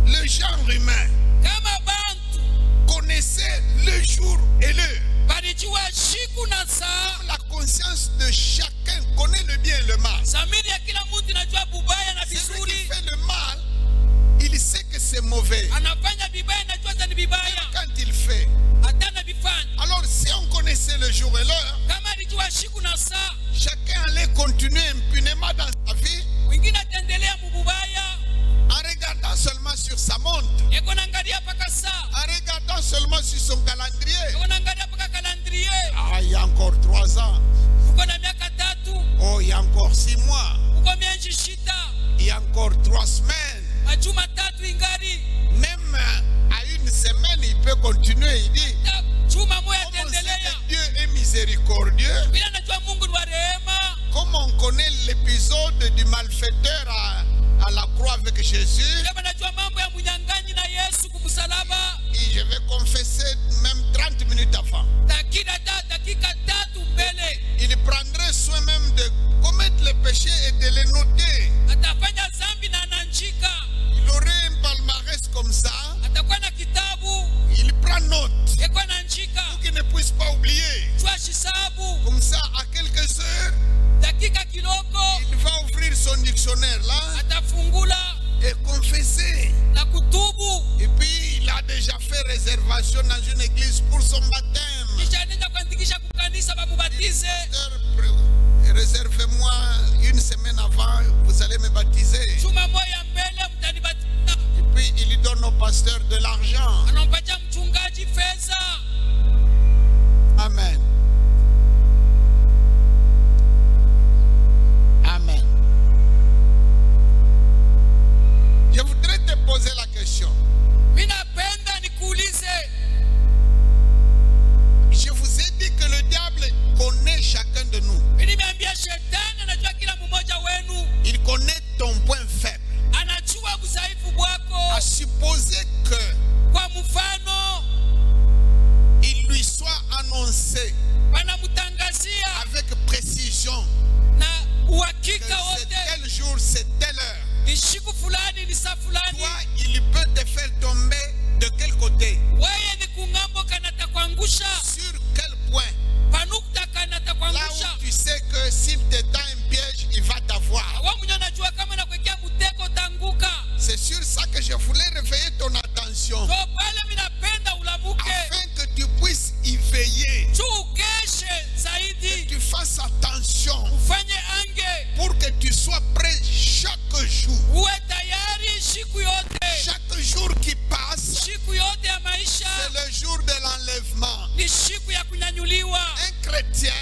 Speaker 1: le genre humain
Speaker 2: Kama bantu
Speaker 1: connaissait le jour et l'heure,
Speaker 2: balijua siku na saa,
Speaker 1: la conscience de chacun connaît le bien et le mal.
Speaker 2: zamiri ya kila mtu inajua bubaya na
Speaker 1: Celui qui
Speaker 2: vizuri.
Speaker 1: fait le mal, il sait que c'est mauvais.
Speaker 2: Anafanya vibaya, najua za ni vibaya,
Speaker 1: Quand il fait,
Speaker 2: hata na vifanya.
Speaker 1: alors si on connaissait le jour et l'heure,
Speaker 2: Kama alijua siku na saa,
Speaker 1: chacun allait continuer impunément dans sa vie
Speaker 2: mwingine ataendelea mububaya,
Speaker 1: en regardant seulement sur sa montre,
Speaker 2: eko naangalia paka saa,
Speaker 1: en regardant seulement sur son calendrier.
Speaker 2: eko naangalia paka kalandrie.
Speaker 1: Ah, il y a encore 3 ans.
Speaker 2: Uko na miaka 3,
Speaker 1: Oh, il y a encore 6 mois.
Speaker 2: uko miezi 6,
Speaker 1: Il y a encore 3 semaines.
Speaker 2: majuma 3 ingari.
Speaker 1: continuer, il dit,
Speaker 2: Chuma moya
Speaker 1: comme on sait
Speaker 2: tendelea.
Speaker 1: que Dieu est miséricordieux,
Speaker 2: Bila najua Mungu ni wa rehema.
Speaker 1: comme on connaît l'épisode du malfaiteur à la croix avec Jésus,
Speaker 2: Bila najua mambo ya munyang'anyi na Yesu kumsalaba.
Speaker 1: et je vais confesser même 30 minutes avant.
Speaker 2: Dakika 3 mbele.
Speaker 1: Il prendrait soin même de commettre les péchés et de les noter.
Speaker 2: Atafanya dhambi na ananjika.
Speaker 1: Il aurait un palmarès comme ça.
Speaker 2: Atakuwa na kitabu.
Speaker 1: Il prend note
Speaker 2: Yeko ananjika.
Speaker 1: pour qu'il ne puisse pas oublier.
Speaker 2: Chua shisabu.
Speaker 1: Comme ça, à quelques heures,
Speaker 2: Dakika kiloko.
Speaker 1: il va ouvrir son dictionnaire là
Speaker 2: Atafungula
Speaker 1: et confesser.
Speaker 2: na kutubu.
Speaker 1: Et puis, il a déjà fait réservation dans une église pour son baptême.
Speaker 2: Kisha nenda kuandikisha kukanisa bamubatize.
Speaker 1: Réservez-moi une semaine avant, vous allez me baptiser.
Speaker 2: Chuma moya mbele mtanibatiza.
Speaker 1: Et puis, il donne au pasteur de l'argent.
Speaker 2: Anampatia mchungaji fedha.
Speaker 1: Amen. Amen. Je voudrais te poser la question.
Speaker 2: Minapenda nikuulize.
Speaker 1: Je vous ai dit que le diable connaît chacun de nous.
Speaker 2: Nimeambia shetani anajua kila mmoja wenu.
Speaker 1: Il connaît ton point faible.
Speaker 2: Anajua udhaifu wako.
Speaker 1: À supposer que
Speaker 2: Kwa mfano,
Speaker 1: il lui soit annoncé
Speaker 2: wanamtangazia
Speaker 1: avec précision
Speaker 2: na
Speaker 1: que
Speaker 2: uhakika
Speaker 1: c'est
Speaker 2: wote
Speaker 1: tel jour, c'est telle heure.
Speaker 2: ni siku fulani, ni saa fulani.
Speaker 1: Toi, il peut te faire tomber de quel côté?
Speaker 2: Wewe ni kung'ambo kanata kuangusha,
Speaker 1: Sur quel point?
Speaker 2: panukta kanata
Speaker 1: Là
Speaker 2: kuangusha.
Speaker 1: où tu sais que s'il te tend un piège, il va t'avoir.
Speaker 2: Wewe mwenyewe unajua kama nakuwekea mtego tanguka.
Speaker 1: C'est sur ça que je voulais réveiller ton attention.
Speaker 2: Kwa pale minapenda ulamuke.
Speaker 1: Afin que tu puisses y veiller.
Speaker 2: Tukeshe
Speaker 1: Que
Speaker 2: zaidi.
Speaker 1: tu fasses attention
Speaker 2: Ufanye ange.
Speaker 1: pour que tu sois prêt chaque jour.
Speaker 2: Uwe tayari siku yote.
Speaker 1: Chaque jour qui passe,
Speaker 2: Siku yote ya maisha
Speaker 1: c'est le jour de l'enlèvement.
Speaker 2: ni siku ya kunyanyuliwa.
Speaker 1: Un chrétien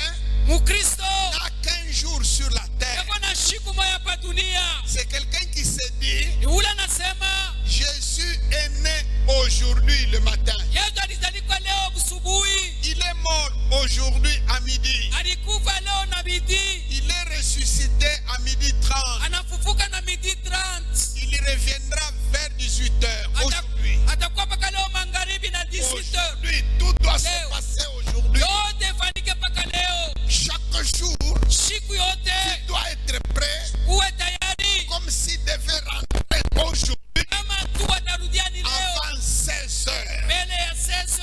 Speaker 2: Mukristo
Speaker 1: n'a qu'un jour sur la terre.
Speaker 2: yako na siku moja hapa dunia.
Speaker 1: C'est quelqu'un qui se dit,
Speaker 2: Ni ule anasema
Speaker 1: Jésus est né aujourd'hui le matin.
Speaker 2: Yesu alizaliwa leo busubuhi,
Speaker 1: Il est mort aujourd'hui à midi.
Speaker 2: alikufa leo na bidii,
Speaker 1: Il est ressuscité à midi 30.
Speaker 2: anafufuka na midi 30.
Speaker 1: Il reviendra vers 18 heures aujourd'hui.
Speaker 2: Atakuwa mpaka leo magharibi na 18.
Speaker 1: Aujourd'hui, tout doit se
Speaker 2: Leo.
Speaker 1: passer aujourd'hui.
Speaker 2: Yote ifanyike mpaka leo.
Speaker 1: Chaque jour,
Speaker 2: Siku yote
Speaker 1: tu dois être prêt
Speaker 2: uwe tayari,
Speaker 1: comme s'il devait rentrer aujourd'hui
Speaker 2: kama tu atarudia ni leo
Speaker 1: avant 16 heures.
Speaker 2: mbele ya 16.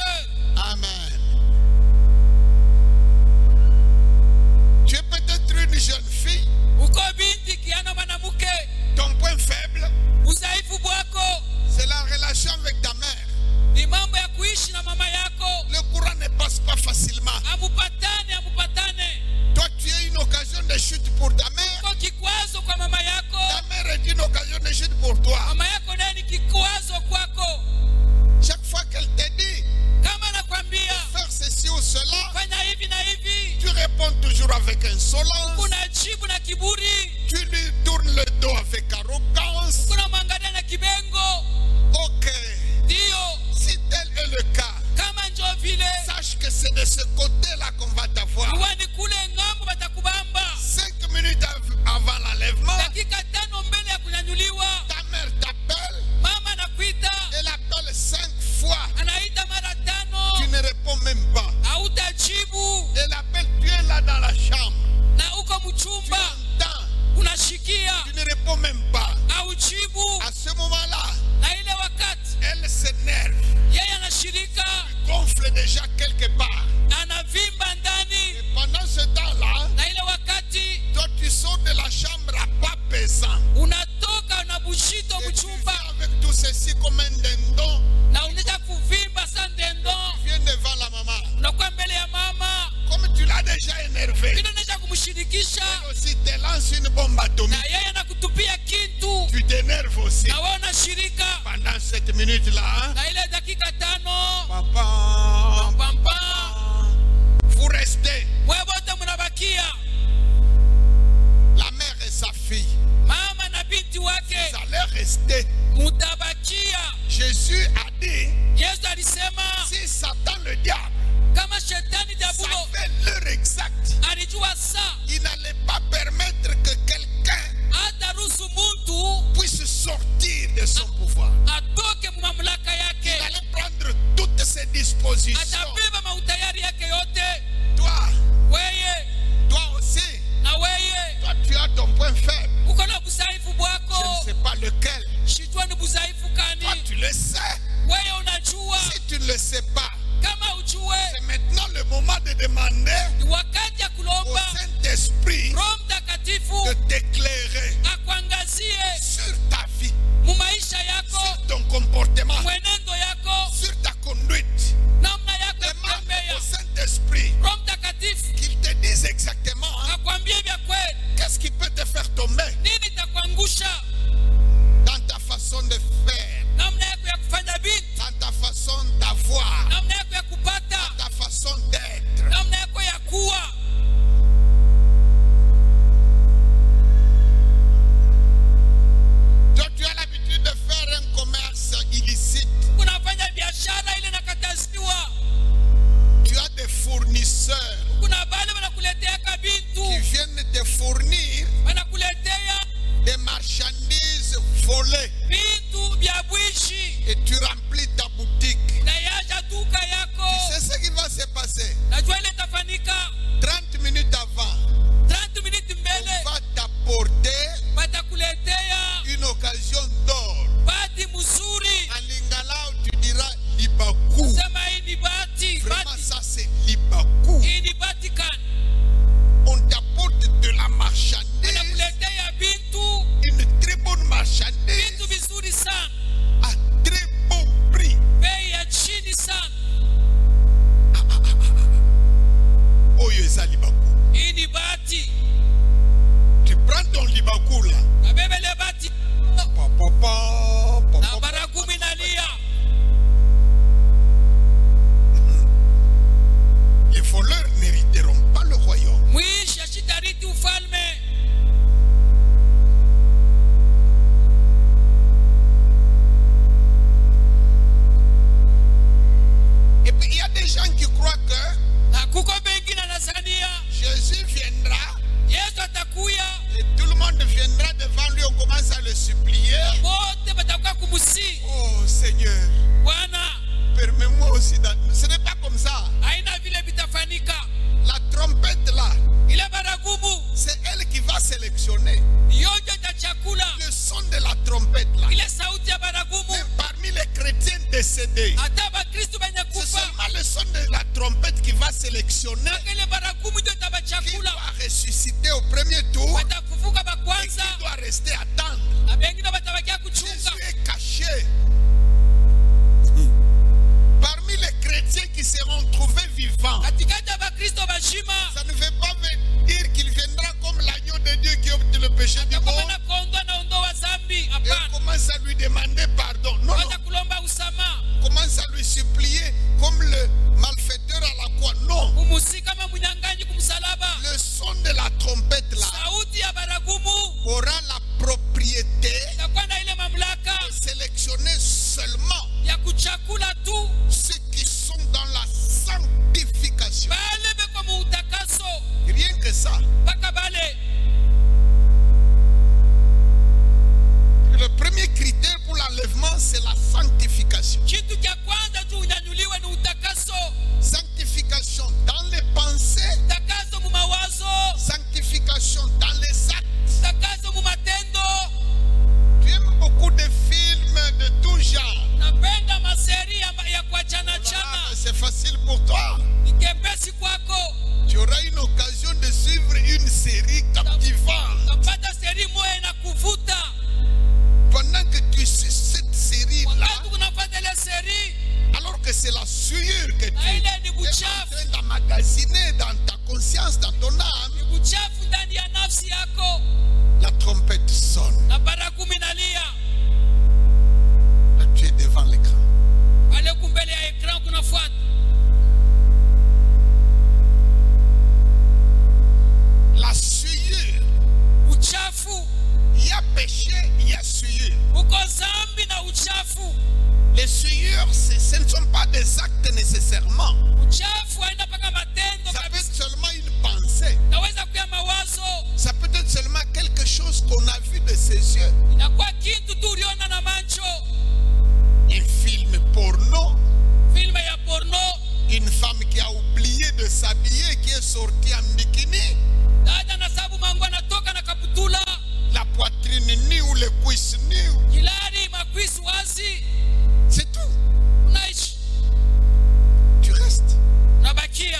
Speaker 1: Amen. Tu es peut-être une jeune fille.
Speaker 2: Uko binti kiana mwanamke,
Speaker 1: Ton point faible,
Speaker 2: udhaifu wako
Speaker 1: c'est la relation avec ta mère.
Speaker 2: ni mambo ya kuishi na mama yako.
Speaker 1: Le courant ne passe pas facilement.
Speaker 2: Amupatane.
Speaker 1: Toi, tu es une occasion de chute pour ta mère.
Speaker 2: Uko kikwazo kwa mama yako.
Speaker 1: Ta mère est une occasion de chute pour toi.
Speaker 2: Mama yako naye ni kikwazo kwako.
Speaker 1: Chaque fois qu'elle te dit
Speaker 2: Kama nakwambia
Speaker 1: faire ceci ou cela,
Speaker 2: fanya hivi na hivi,
Speaker 1: tu réponds toujours avec insolence.
Speaker 2: kuna jibu na kiburi,
Speaker 1: Tu lui tournes le dos avec arrogance.
Speaker 2: kuna mwangalia na kibengo.
Speaker 1: Ok,
Speaker 2: Ndio,
Speaker 1: si tel est le cas,
Speaker 2: kama njo vile
Speaker 1: sache que c'est de ce côté-là qu'on va t'avoir.
Speaker 2: uwa ni kule ng'ambo batakubamba.
Speaker 1: 5 minutes avant l'enlèvement,
Speaker 2: Dakika 5 mbele ya kunyanyuliwa,
Speaker 1: ta mère t'appelle,
Speaker 2: mama anakuita,
Speaker 1: elle appelle 5 fois.
Speaker 2: anaita mara 5,
Speaker 1: Tu ne réponds même pas.
Speaker 2: hautajibu
Speaker 1: Elle appelle, tu es là dans la chambre.
Speaker 2: na uko
Speaker 1: Tu
Speaker 2: mchumba,
Speaker 1: entends,
Speaker 2: unashikia,
Speaker 1: tu ne réponds même pas.
Speaker 2: haujibu.
Speaker 1: À ce moment-là,
Speaker 2: Na ile wakati
Speaker 1: elle s'énerve,
Speaker 2: yeye anashirika,
Speaker 1: gonfle déjà quelque part.
Speaker 2: anavimba ndani.
Speaker 1: Et pendant ce temps-là,
Speaker 2: Na ile wakati
Speaker 1: toi tu sors de la chambre à pas pesant.
Speaker 2: unatoka na bushito
Speaker 1: Et tu
Speaker 2: mchumba,
Speaker 1: viens avec tout ceci comme un dindon.
Speaker 2: na unaanza kuvimba sa ndendo,
Speaker 1: Tu viens devant la maman.
Speaker 2: unakuwa mbele ya mama,
Speaker 1: Comme tu l'as déjà énervé,
Speaker 2: vile unaanza kumshirikisha,
Speaker 1: elle aussi te lance une bombe
Speaker 2: na
Speaker 1: atomique.
Speaker 2: yeye anakutupia kitu,
Speaker 1: Tu t'énerves aussi.
Speaker 2: na wewe unashirika.
Speaker 1: Pendant cette minute-là,
Speaker 2: Na ile dakika 5
Speaker 1: papa,
Speaker 2: pampa,
Speaker 1: vous restez.
Speaker 2: wewe wote mnabakia,
Speaker 1: La mère et sa fille,
Speaker 2: mama na binti wake
Speaker 1: vous allez rester.
Speaker 2: mutabakia.
Speaker 1: Jésus a dit,
Speaker 2: Yesu alisema
Speaker 1: si le diable
Speaker 2: kama shetani diabulo
Speaker 1: savait l'heure exacte,
Speaker 2: alijua saa
Speaker 1: il n'allait pas permettre que quelqu'un
Speaker 2: hataruhusu mtu
Speaker 1: puisse sortir de son pouvoir.
Speaker 2: atoke mu mamlaka
Speaker 1: Il
Speaker 2: yake,
Speaker 1: allait prendre toutes ses dispositions.
Speaker 2: atabeba mautayari yake yote.
Speaker 1: Toi aussi,
Speaker 2: Na weye
Speaker 1: toi tu as ton point faible.
Speaker 2: uko na busaifu
Speaker 1: Je
Speaker 2: bwako,
Speaker 1: ne sais pas lequel.
Speaker 2: shijua ni busaifu kani.
Speaker 1: Toi tu le sais.
Speaker 2: Weye unajua,
Speaker 1: Si tu ne le sais pas,
Speaker 2: kama ujue
Speaker 1: c'est maintenant le moment de demander
Speaker 2: ni wakati ya
Speaker 1: au
Speaker 2: kulomba
Speaker 1: Saint-Esprit
Speaker 2: Roho Mtakatifu
Speaker 1: de t'éclairer
Speaker 2: akuangazie
Speaker 1: sur ta vie,
Speaker 2: mu maisha yako,
Speaker 1: sur ton comportement,
Speaker 2: mwenendo yako,
Speaker 1: sur ta conduite.
Speaker 2: namna yako ya
Speaker 1: Demande
Speaker 2: kutembea.
Speaker 1: au Saint-Esprit
Speaker 2: Roho Mtakatifu
Speaker 1: qu'il te dise exactement
Speaker 2: akwambie vya kweli,
Speaker 1: qu'est-ce qui peut te faire tomber
Speaker 2: nini itakuangusha
Speaker 1: dans ta façon de faire,
Speaker 2: namna yako ya kufanya vitu,
Speaker 1: dans ta façon d'avoir,
Speaker 2: namna yako ya kupata,
Speaker 1: dans ta façon d'être.
Speaker 2: namna yako ya kuwa.
Speaker 1: Toi, tu as l'habitude de faire un commerce illicite.
Speaker 2: Unafanya biashara ile nakataziwa,
Speaker 1: Tu as des fournisseurs
Speaker 2: kuna bale wanakuletea
Speaker 1: qui
Speaker 2: bintu,
Speaker 1: viennent te fournir
Speaker 2: wanakuletea
Speaker 1: des marchandises volées
Speaker 2: bintu vya bwishi
Speaker 1: et tu remplis ta boutique.
Speaker 2: na yaja duka
Speaker 1: Tu
Speaker 2: yako.
Speaker 1: sais ce qui va se passer?
Speaker 2: Najua ile itafanika
Speaker 1: 30 minutes avant,
Speaker 2: 30 minutes
Speaker 1: on
Speaker 2: mbele,
Speaker 1: va t'apporter
Speaker 2: watakuletea
Speaker 1: une occasion d'or.
Speaker 2: bati mzuri,
Speaker 1: En lingala, tu diras Libakou.
Speaker 2: sema hii ni bati,
Speaker 1: Vraiment,
Speaker 2: bati
Speaker 1: ça c'est Libakou.
Speaker 2: hii ni bati kani.
Speaker 1: On t'apporte de la marchandise,
Speaker 2: Wanakuletea bintu,
Speaker 1: une très bonne marchandise
Speaker 2: bintu vizuri sana,
Speaker 1: à très bon prix.
Speaker 2: bei ya chini sana.
Speaker 1: Oyo eza Libakou.
Speaker 2: Hii ni bati,
Speaker 1: Tu prends ton Libakou là.
Speaker 2: nabebele bati
Speaker 1: Pa,
Speaker 2: na
Speaker 1: pa, pa.
Speaker 2: baragumu inalia.
Speaker 1: Les voleurs n'hériteront pas le royaume.
Speaker 2: Mwisha shitariti ufalme.
Speaker 1: Et puis il y a des gens qui croient que
Speaker 2: Na kuko bengi na Tanzania,
Speaker 1: Jésus viendra
Speaker 2: Yesu atakuya,
Speaker 1: et tout le monde viendra devant lui. On commence à le supplier.
Speaker 2: wote batakuwa kumusi,
Speaker 1: Oh Seigneur,
Speaker 2: Bwana,
Speaker 1: permets-moi aussi. Ce n'est pas comme ça.
Speaker 2: haina vile vitafanika.
Speaker 1: La trompette là,
Speaker 2: Ile baragumu
Speaker 1: c'est elle qui va sélectionner
Speaker 2: yote itachakula,
Speaker 1: le son de la trompette là.
Speaker 2: ile sauti ya baragumu.
Speaker 1: Même parmi les chrétiens décédés,
Speaker 2: Hata bakristu benye
Speaker 1: c'est
Speaker 2: kufa,
Speaker 1: seulement le son de la trompette qui va sélectionner
Speaker 2: ile baragumu ndio
Speaker 1: qui
Speaker 2: itabachakula.
Speaker 1: doit ressusciter au premier tour
Speaker 2: Watafufuka
Speaker 1: et
Speaker 2: bakwanza,
Speaker 1: qui doit rester attendre.
Speaker 2: na bengine batabakia kuchunga.
Speaker 1: Jésus est caché. Parmi les chrétiens qui seront trouvés vivants,
Speaker 2: Katikati ya bakristo bashima,
Speaker 1: ça ne veut pas dire qu'il viendra comme l'agneau de Dieu qui ôte le péché du
Speaker 2: kama
Speaker 1: monde
Speaker 2: na kondo na ondo wa zambi,
Speaker 1: et
Speaker 2: hapana.
Speaker 1: commence à lui demander pardon. Non, non.
Speaker 2: Watakulomba usama,
Speaker 1: Commence à lui supplier comme le malfaiteur à la croix. Non.
Speaker 2: kumusi kama mnyang'anyi kumsalaba.
Speaker 1: Le son de la trompette là
Speaker 2: Sauti ya baragumu
Speaker 1: aura la propriété
Speaker 2: itakuwa na ile mamlaka
Speaker 1: de sélectionner seulement
Speaker 2: ya kuchakula tu
Speaker 1: ceux qui sont dans la sanctification.
Speaker 2: bale beko mu utakaso,
Speaker 1: Rien que ça.
Speaker 2: mpaka bale.
Speaker 1: Le premier critère pour l'enlèvement, c'est la sanctification.
Speaker 2: Kitu cha kwanza tu unyanyuliwe ni utakaso.
Speaker 1: Sanctification dans les pensées,
Speaker 2: Utakaso mu mawazo,
Speaker 1: sanctification dans les actes.
Speaker 2: utakaso mu matendo.
Speaker 1: Tu aimes beaucoup de films de tout genre.
Speaker 2: Napenda maseri ya kuachana
Speaker 1: Voilà,
Speaker 2: chana.
Speaker 1: c'est facile pour toi.
Speaker 2: Ni kepesi kwako.
Speaker 1: Tu auras une occasion de suivre une série captivante.
Speaker 2: Utapata seri moja na kuvuta.
Speaker 1: Pendant que tu suis cette série-là,
Speaker 2: Wakati unafuata ile seri,
Speaker 1: alors que c'est la souillure que tu
Speaker 2: na ile
Speaker 1: es
Speaker 2: ni
Speaker 1: en
Speaker 2: buchafu.
Speaker 1: train d'emmagasiner dans ta conscience, dans ton âme,
Speaker 2: Ni buchafu ndani ya nafsi yako.
Speaker 1: la trompette sonne.
Speaker 2: Na baragumu inalia.
Speaker 1: Là, tu es devant l'écran.
Speaker 2: Pale kumbele ya ekran kunafuata.
Speaker 1: La souillure,
Speaker 2: Uchafu.
Speaker 1: il y a péché, il y a souillure.
Speaker 2: Uko zambi na uchafu.
Speaker 1: Les souillures, ce ne sont pas des actes nécessairement.
Speaker 2: Uchafu haina mpaka matendo
Speaker 1: Ça peut
Speaker 2: kabisa.
Speaker 1: être seulement une pensée.
Speaker 2: Naweza kuwa mawazo.
Speaker 1: Ça peut être seulement quelque chose qu'on a vu de ses yeux.
Speaker 2: Inakuwa kitu tu uliona na macho.
Speaker 1: Un film porno.
Speaker 2: Filme ya porno.
Speaker 1: Une femme qui a oublié de s'habiller, qui est sortie en bikini.
Speaker 2: Dada na sababu mangu anatoka na kaputula.
Speaker 1: La poitrine nue ou les cuisses nues.
Speaker 2: Kilari makwisi wazi.
Speaker 1: C'est tout.
Speaker 2: Unaishi.
Speaker 1: Tu restes.
Speaker 2: Unabakia.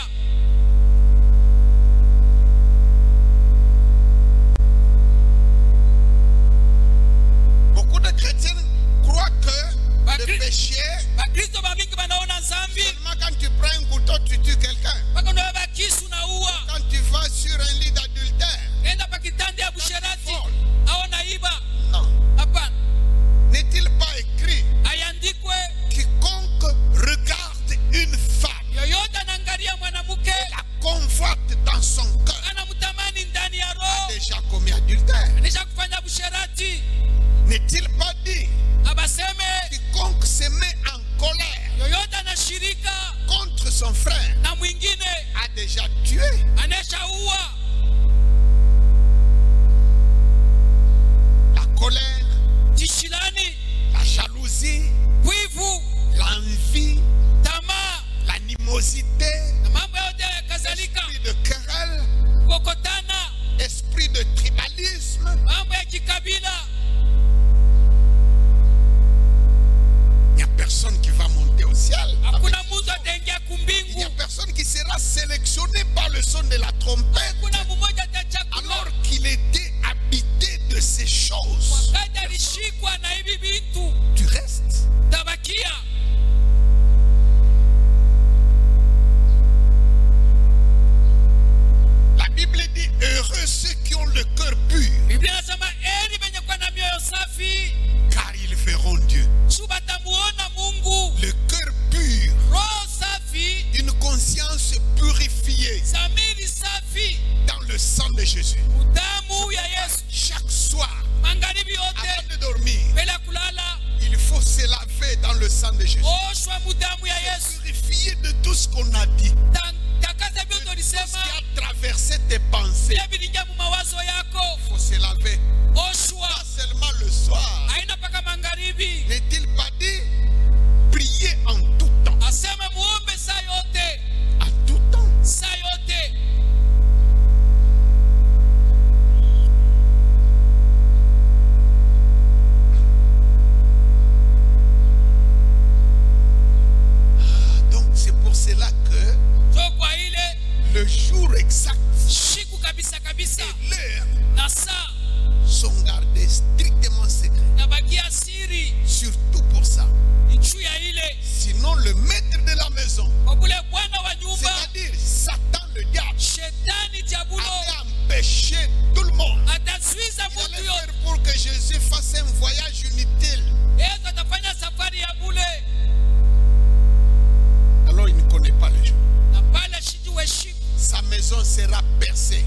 Speaker 1: Beaucoup de chrétiens croient que le péché,
Speaker 2: Bakristo bamingi banaona zambi.
Speaker 1: seulement quand tu prends un couteau, tu tues quelqu'un.
Speaker 2: Mpaka unabeba kisu na ua.
Speaker 1: Quand tu vas sur un lit d'adultère,
Speaker 2: Enda pakitandi ya busherati. Au naiba.
Speaker 1: non.
Speaker 2: Hapana.
Speaker 1: N'est-il pas écrit,
Speaker 2: Ayandikwe.
Speaker 1: quiconque regarde une femme,
Speaker 2: Yoyote anaangalia mwanamke.
Speaker 1: la convoite dans son cœur,
Speaker 2: Anamtamani ndani ya
Speaker 1: a
Speaker 2: roho.
Speaker 1: déjà commis adultère.
Speaker 2: Anisha kufanya busherati.
Speaker 1: N'est-il pas dit,
Speaker 2: Abaseme.
Speaker 1: quiconque se met en colère
Speaker 2: Yoyote anashirika
Speaker 1: contre son frère
Speaker 2: na mwingine.
Speaker 1: a déjà tué.
Speaker 2: Anesha ua.
Speaker 1: La colère,
Speaker 2: Jishilani.
Speaker 1: la jalousie,
Speaker 2: Wivu.
Speaker 1: l'envie,
Speaker 2: Tamaa.
Speaker 1: l'animosité,
Speaker 2: Na mambo yote ya kadhalika.
Speaker 1: esprit de querelle,
Speaker 2: Kokotana.
Speaker 1: esprit de tribalisme.
Speaker 2: Mambo ya kikabila.
Speaker 1: Il n'y a personne qui va monter au ciel.
Speaker 2: Hakuna mtu ataingia
Speaker 1: Il n'y a
Speaker 2: kumbingu.
Speaker 1: personne qui sera sélectionné par le son de la trompette
Speaker 2: Hakuna mmoja atachaguliwa.
Speaker 1: alors qu'il était habité de ces choses.
Speaker 2: Wakati alishikwa na hivi vitu.
Speaker 1: Tu restes.
Speaker 2: Tabakia.
Speaker 1: La Bible dit heureux ceux qui ont le cœur pur,
Speaker 2: Biblia inasema heri wenye kuwa na mioyo safi.
Speaker 1: car ils verront Dieu.
Speaker 2: Su batamuona Mungu.
Speaker 1: Le cœur pur,
Speaker 2: Roho safi.
Speaker 1: une conscience purifiée
Speaker 2: Zamiri safi.
Speaker 1: dans le sang de Jésus.
Speaker 2: Damu ya Yesu.
Speaker 1: Chaque soir,
Speaker 2: Magharibi
Speaker 1: avant
Speaker 2: yote.
Speaker 1: de dormir,
Speaker 2: Mbele ya kulala.
Speaker 1: il faut se laver dans le sang de Jésus.
Speaker 2: Oshwa mudamu ya Yesu.
Speaker 1: Purifié de tout ce qu'on a dit,
Speaker 2: Takaza vyote
Speaker 1: tout ce
Speaker 2: ulisema.
Speaker 1: qui a traversé tes pensées.
Speaker 2: Vile vilingia mu mawazo yako.
Speaker 1: Il faut se laver.
Speaker 2: Oshwa.
Speaker 1: Pas seulement le soir.
Speaker 2: Haina paka magharibi.
Speaker 1: N'est-il pas dit prier en tout temps?
Speaker 2: Asema muombe saa yote.
Speaker 1: À tout temps.
Speaker 2: Saa yote.
Speaker 1: Donc c'est pour cela que
Speaker 2: So kwa ile
Speaker 1: le jour exact
Speaker 2: shiku kabisa kabisa
Speaker 1: et l'heure
Speaker 2: na saa
Speaker 1: sont gardés strictement secrets.
Speaker 2: nabakia siri.
Speaker 1: Surtout pour ça.
Speaker 2: Ni juu ya ile.
Speaker 1: Sinon le maître de la maison,
Speaker 2: Kwa kule bwana wa nyumba.
Speaker 1: c'est-à-dire Satan le diable,
Speaker 2: Shetani diabulo.
Speaker 1: allait empêcher tout le monde.
Speaker 2: Atazuiza
Speaker 1: Il allait
Speaker 2: mtu yote.
Speaker 1: faire pour que Jésus fasse un voyage inutile.
Speaker 2: Yesu atafanya safari ya bule.
Speaker 1: Alors il ne connaît pas le jour.
Speaker 2: Na pale shijue shiku.
Speaker 1: Sa maison sera percée.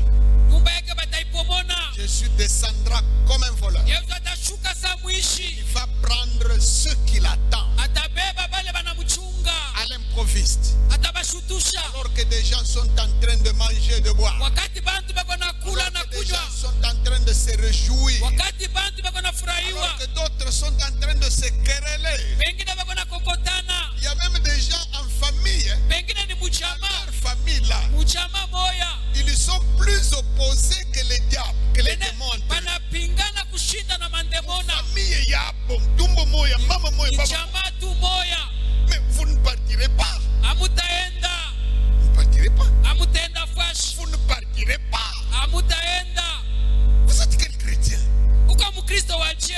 Speaker 2: Nyumba yake bataipomona.
Speaker 1: Jésus descendra comme un voleur.
Speaker 2: Yesu atashuka saa mwishi.
Speaker 1: Il va prendre ceux qui l'attendent
Speaker 2: Atabeba bale banamchunga.
Speaker 1: à l'improviste.
Speaker 2: Atabashutusha.
Speaker 1: Alors que des gens sont en train de manger et de boire.
Speaker 2: Wakati bantu bako na kula
Speaker 1: Alors
Speaker 2: na
Speaker 1: que des
Speaker 2: kunywa.
Speaker 1: gens sont en train de se réjouir.
Speaker 2: Wakati bantu bako na furahiwa.
Speaker 1: Alors que d'autres sont en train de se quereller.
Speaker 2: Wengine bako na kokotana.
Speaker 1: Il y a même des gens en famille.
Speaker 2: Wengine ni
Speaker 1: Dans
Speaker 2: mchama.
Speaker 1: leur famille là.
Speaker 2: Mchama moya.
Speaker 1: Ils sont plus opposés que les diables, que les démons.
Speaker 2: Banapingana kushinda na mandemona.
Speaker 1: Famille yabo, tumbo moya, mama moya,
Speaker 2: Ni
Speaker 1: baba.
Speaker 2: chama tu moya.
Speaker 1: Mais vous ne partirez pas.
Speaker 2: Amutaenda.
Speaker 1: Vous ne partirez pas.
Speaker 2: Amutaenda fash.
Speaker 1: Vous ne partirez pas.
Speaker 2: Amutaenda.
Speaker 1: Vous êtes quel chrétien?
Speaker 2: Uko mkristo wa je.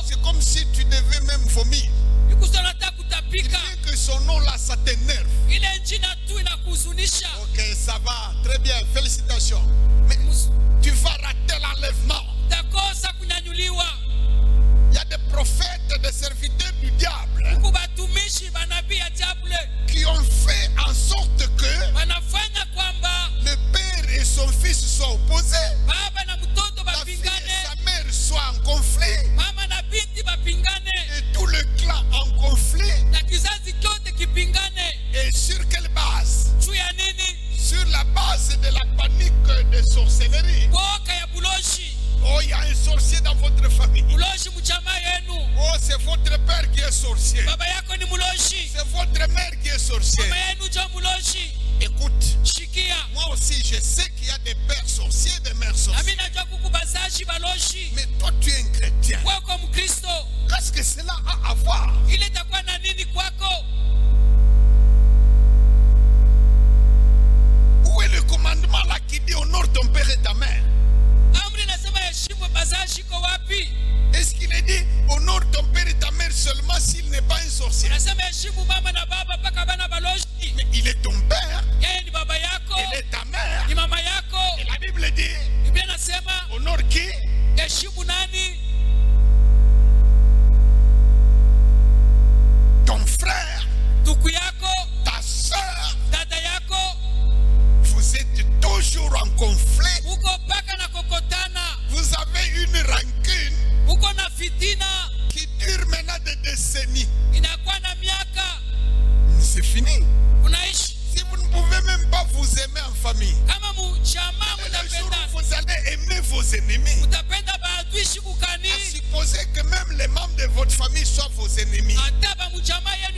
Speaker 1: C'est comme si tu devais même vomir. Bien que son nom là, ça t'énerve. Ok, ça va, très bien, félicitations. Mais tu vas rater l'enlèvement. Il y a des prophètes et des serviteurs du diable qui ont fait en sorte que le père et son fils soient opposés, la fille et sa mère soient en conflit, et tout le clan en conflit. Et sur quelle base? Sur la base de la panique de sorcellerie. Oh, il y a un sorcier dans votre famille. Oh, c'est votre père qui est sorcier. C'est votre mère qui est sorcier. Écoute, moi aussi je sais qu'il y a des pères sorciers, des mères sorcières. Mais toi tu es un chrétien. Qu'est-ce que cela a à voir? Où est le commandement là qui dit honore ton père et ta mère? Est-ce qu'il est dit honore ton père et ta mère seulement s'il n'est pas un sorcier? Mais il est ton père, elle est ta mère. Et la Bible dit honore qui? Ton frère, ta soeur. Vous êtes toujours en conflit. Vous avez une rancune qui dure maintenant des décennies. C'est fini. Si vous ne pouvez même pas vous aimer en famille, le jour où vous allez aimer vos ennemis, à supposer que même les membres de votre famille soient vos ennemis.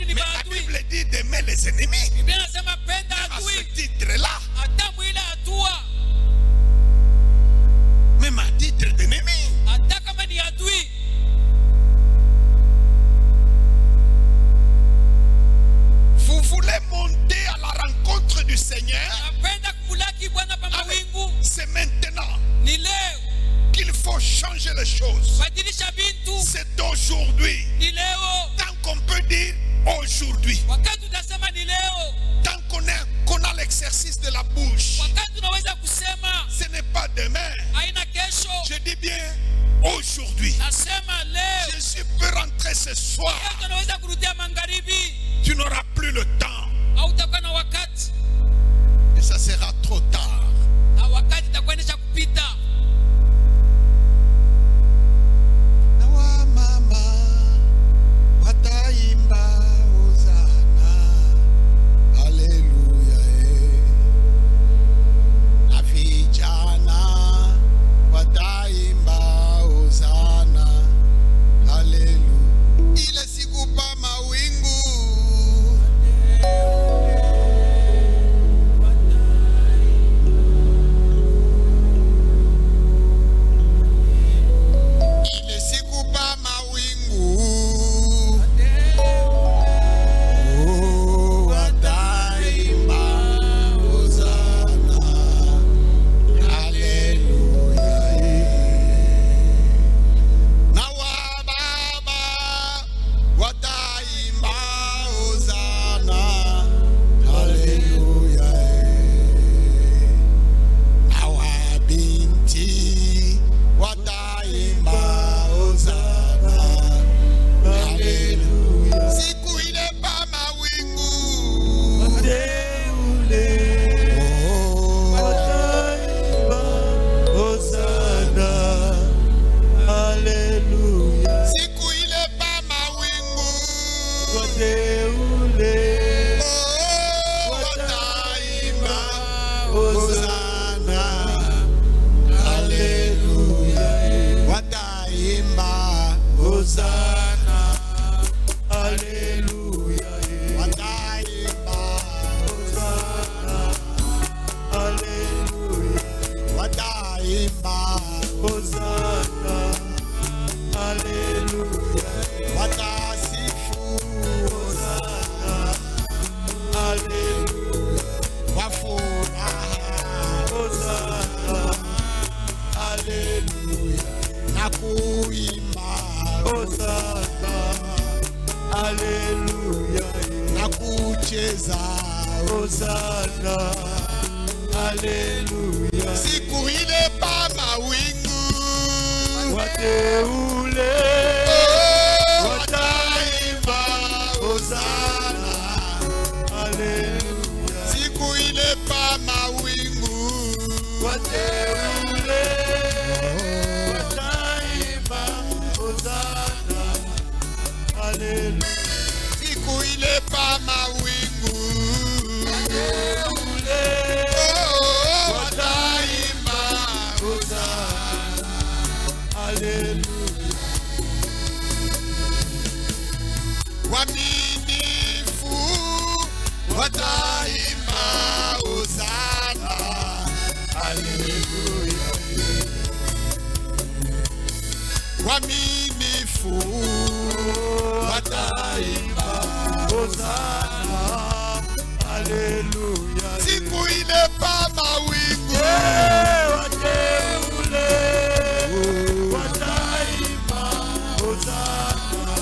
Speaker 1: Mais la Bible dit d'aimer les ennemis. À ce titre-là, même à titre d'ennemi. Vous voulez monter à la rencontre du Seigneur? C'est maintenant qu'il faut changer les choses. C'est aujourd'hui. Tant qu'on peut dire aujourd'hui. Tant qu'on a l'exercice de la bouche. Ce n'est pas demain. Je dis bien aujourd'hui. Jésus peut rentrer ce soir. Tu n'auras plus le temps. Et ça sera trop tard.
Speaker 3: Hosanna, Hallelujah.
Speaker 1: Nakucheza
Speaker 3: Hosanna, Hallelujah.
Speaker 1: siku ile pa mawingu
Speaker 3: Wateule
Speaker 1: wataimba
Speaker 3: Hosanna, Hallelujah.
Speaker 1: siku ile pa mawingu
Speaker 3: Wateule wataimba Hosanna, Hallelujah.
Speaker 1: siku ile pa mawingu
Speaker 3: Wateule
Speaker 1: wataimba
Speaker 3: Hosanna, Hallelujah.
Speaker 1: waminifu wataimba Hosanna,
Speaker 3: Hallelujah.
Speaker 1: waminifu
Speaker 3: Wataimba Hosanna, Hallelujah.
Speaker 1: siku ile pa mawingu
Speaker 3: Wateule wataimba Hosanna,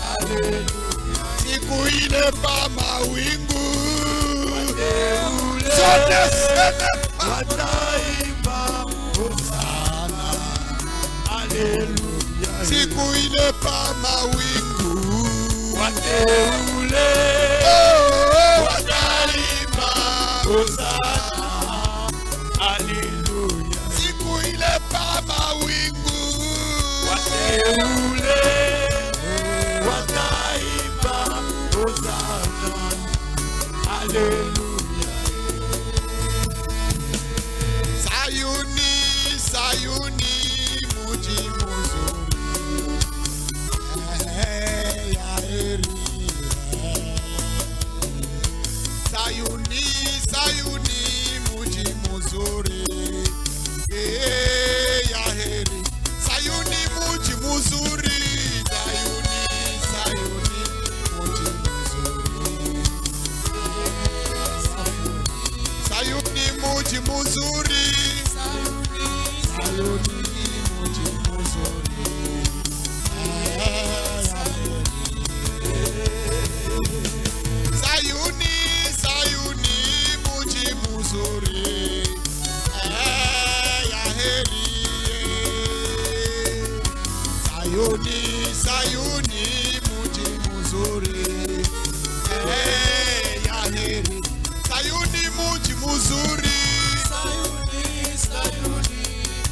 Speaker 3: Hallelujah.
Speaker 1: siku ile pa mawingu
Speaker 3: Wateule
Speaker 1: zote sema
Speaker 3: wataimba Hosanna, Hallelujah.
Speaker 1: siku ile pa mawingu
Speaker 3: Wateule
Speaker 1: wataimba
Speaker 3: Hosanna, Hallelujah.
Speaker 1: siku ile pa mawingu
Speaker 3: Wateule wataimba Hosanna, Hallelujah.
Speaker 1: Sayuni, Sayuni, muji muzuri ya heri. Sayuni, Sayuni, muji muzuri ya heri. Sayuni, muji muzuri. Sayuni, Sayuni, muji muzuri. Sayuni, muji muzuri. Sayuni, muji muzuri. Sayuni, Sayuni, muji muzuri. Ya heri. Sayuni, Sayuni, muji muzuri. Ya heri. Sayuni, muji muzuri.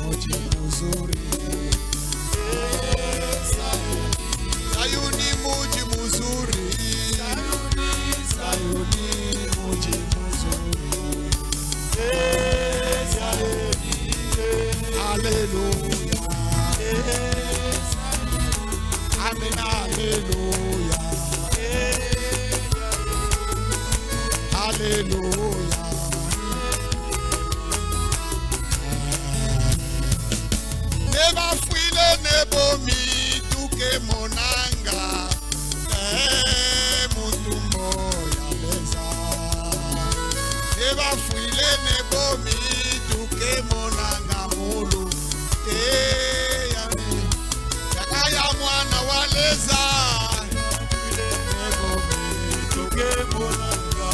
Speaker 1: Muji muzuri. Sayuni, muji muzuri. Sayuni, muji muzuri. Hallelujah. Amen. Hallelujah. Hallelujah. Neba fuile nebo mi tuke monanga mutumbo ya leza. Neba fuile nebo mi tuke monanga mulu ya mi yakaya mwana waleza. Nebo mi tuke monanga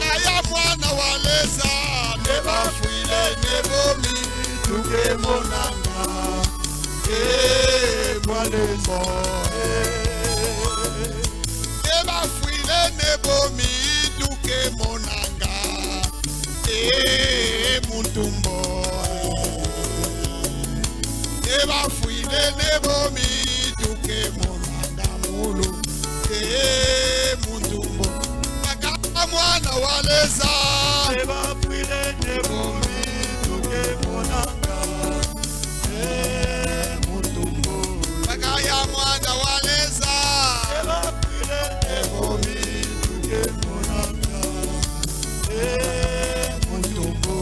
Speaker 1: yakaya mwana waleza. Neba fuile nebo mi tuke monanga mwaleza. Neba fuile nebo mi tuke monanga mutumbo. Neba fuile nebo mi tuke monanga mulu mutumbo. Yakaya mwana waleza.
Speaker 3: Eba pwile nebo mi tuke monanga, mutumbo.
Speaker 1: Yakaya mwana waleza.
Speaker 3: Eba pwile nebo mi tuke monanga, mutumbo.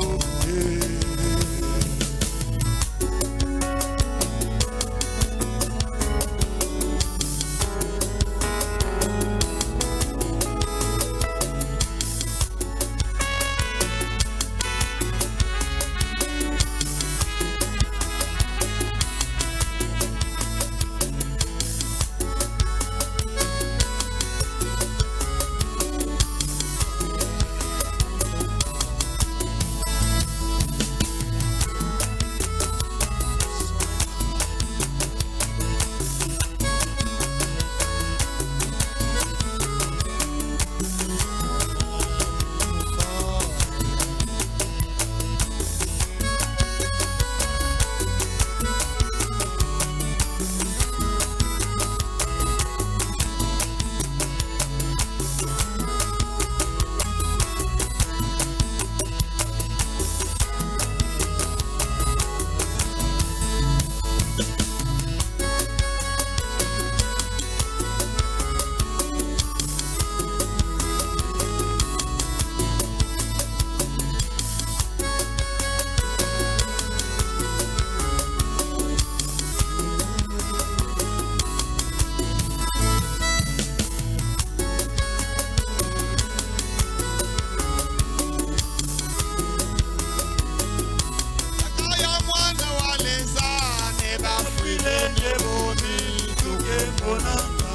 Speaker 3: monanga.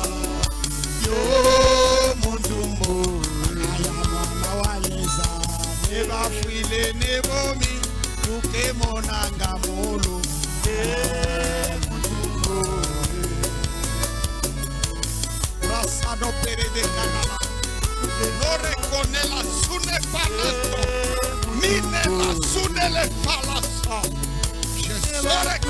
Speaker 3: Yo mutumbo.
Speaker 1: Aya mwana waleza. Neba fwile nebomi. Tuke monanga molo. Brassado pere de canala. No reconnaît la soune palaso. Mine la soune le palaso. Je serai que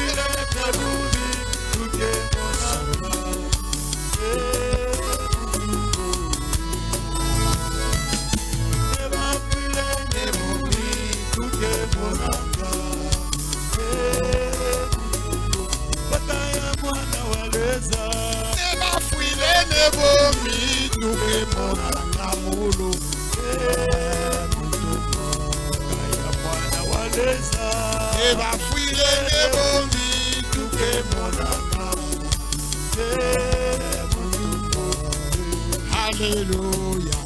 Speaker 1: Alléluia.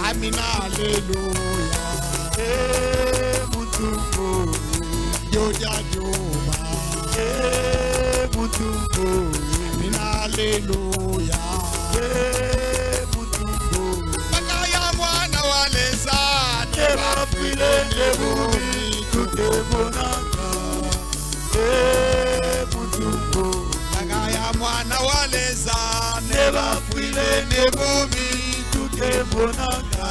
Speaker 1: Amina, alléluia. Yodia Yoba. Amina, alléluia. Bakaya mwana waleza. Neba file nebumi. Tuke monanga. Bakaya mwana waleza. Neba file nebumi. Tuke monanga.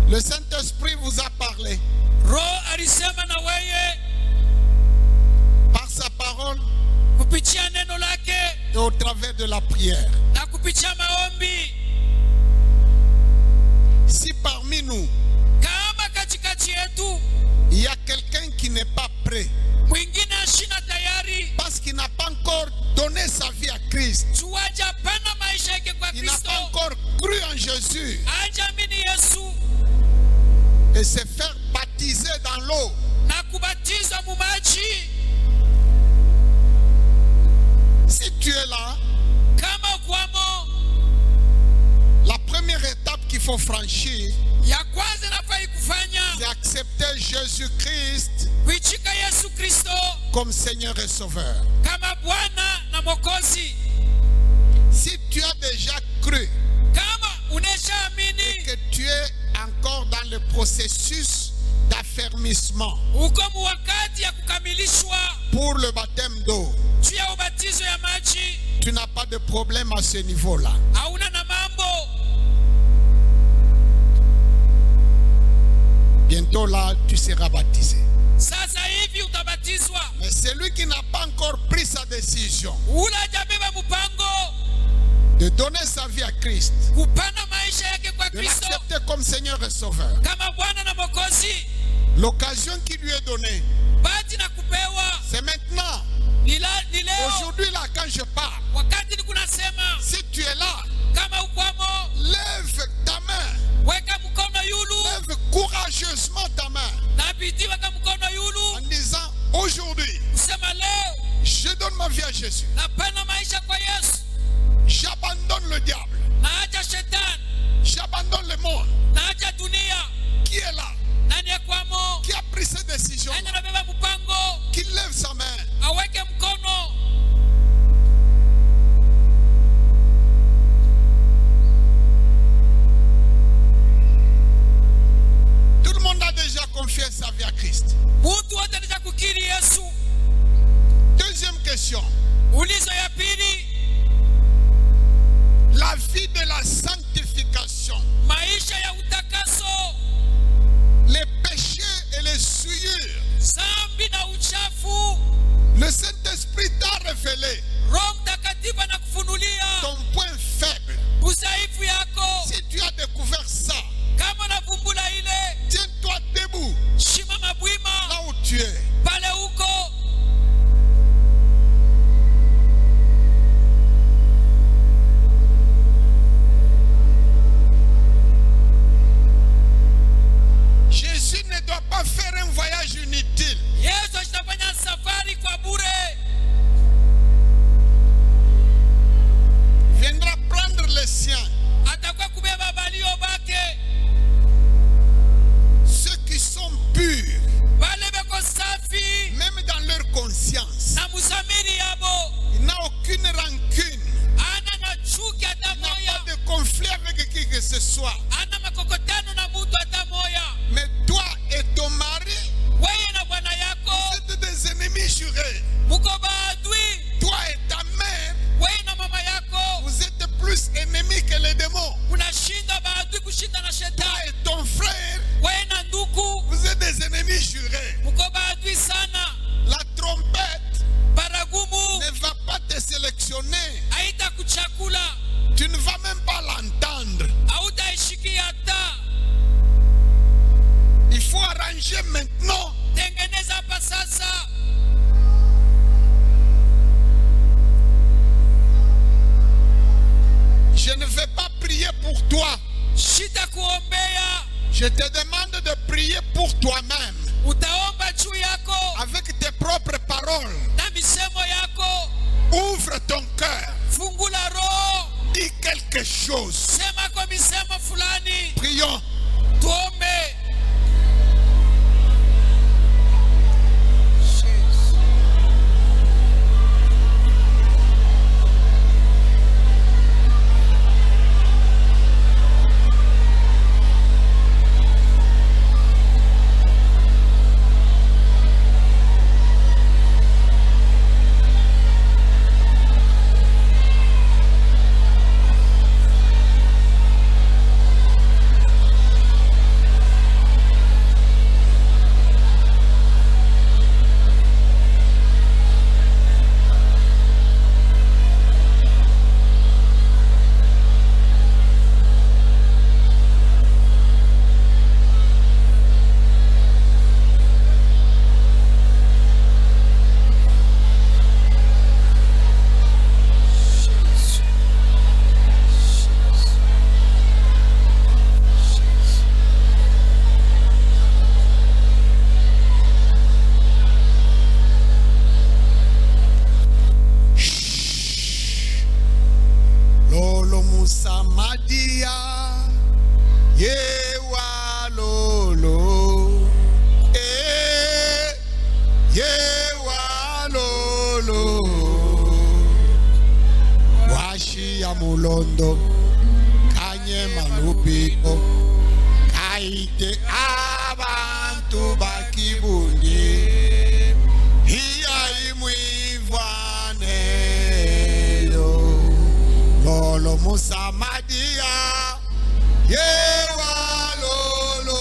Speaker 1: Le Saint-Esprit vous a parlé par sa parole et au travers de la prière. Si parmi nous, il y a quelqu'un qui n'est pas prêt parce qu'il n'a pas encore donné sa vie à Christ, il n'a pas encore cru en Jésus et se faire baptiser dans l'eau, si tu es là, la première étape qu'il faut franchir, c'est accepter Jésus-Christ comme Seigneur et Sauveur. Si tu as déjà cru et que tu es encore dans le processus d'affermissement pour le baptême d'eau, tu n'as pas de problème à ce niveau-là. Bientôt là, tu seras baptisé. Mais celui qui n'a pas encore pris sa décision de donner sa vie à Christ, de l'accepter comme Seigneur et Sauveur, l'occasion qui lui est donnée, c'est maintenant. Aujourd'hui là, quand je parle, si tu es là, lève ta main. Lève courageusement ta main en disant: aujourd'hui, je donne ma vie à Jésus. J'abandonne le diable. J'abandonne le monde. Qui est là? Qui a pris cette décision? Qui lève sa main? Tout le monde a déjà confié sa vie à Christ. Deuxième question. La vie de la sanctification. Les péchés et les souillures. Le Saint-Esprit t'a révélé ton point faible. Si tu as découvert ça, tiens-toi debout là où tu es. doit pas faire un voyage inutile.
Speaker 2: Yesu atafanya safari kwa bure.
Speaker 1: Il viendra prendre les siens.
Speaker 2: Atakuwa kubeba balio bake.
Speaker 1: Ceux qui sont purs,
Speaker 2: Wale beko safi.
Speaker 1: même dans leur conscience.
Speaker 2: Na musamiri yabo.
Speaker 1: Il n'a aucune rancune.
Speaker 2: Ana na chuki hata
Speaker 1: Il n'a
Speaker 2: moya.
Speaker 1: pas de conflit avec qui que ce soit.
Speaker 2: Ana makokotano na mutu hata moya.
Speaker 1: Mais toi et ton mari,
Speaker 2: Wewe na bwana yako.
Speaker 1: vous êtes des ennemis jurés.
Speaker 2: Muko baadui.
Speaker 1: Toi et ta mère,
Speaker 2: Wewe na mama yako.
Speaker 1: vous êtes plus ennemis que les démons.
Speaker 2: Unashinda baadui kushinda na
Speaker 1: Toi
Speaker 2: shetani.
Speaker 1: et ton frère,
Speaker 2: Wewe na ndugu.
Speaker 1: vous êtes des ennemis jurés.
Speaker 2: Muko baadui sana.
Speaker 1: La trompette
Speaker 2: Baragumu.
Speaker 1: ne va pas te sélectionner.
Speaker 2: Haita kuchakula.
Speaker 1: Tu ne vas même pas l'entendre.
Speaker 2: Hautaishiki hata.
Speaker 1: Il faut arranger maintenant.
Speaker 2: Tengeneza hapa sasa.
Speaker 1: Je ne vais pas prier pour toi.
Speaker 2: Shita kuombea.
Speaker 1: Je te demande de prier pour toi-même.
Speaker 2: Utaomba juu yako.
Speaker 1: Avec tes propres paroles.
Speaker 2: Na misemo yako.
Speaker 1: Ouvre ton cœur.
Speaker 2: Fungula roho.
Speaker 1: Dis quelque chose.
Speaker 2: Sema kwa misemo fulani.
Speaker 1: Prions.
Speaker 2: Tuombe.
Speaker 1: Lolo Musamadia. Yewa lolo. Yewa lolo. Washi ya mulondo. Kanye malupiko. Kaite abantu bakibundi. Hiya imwivwaneyo. Lolo Musamadia. Yewa lolo.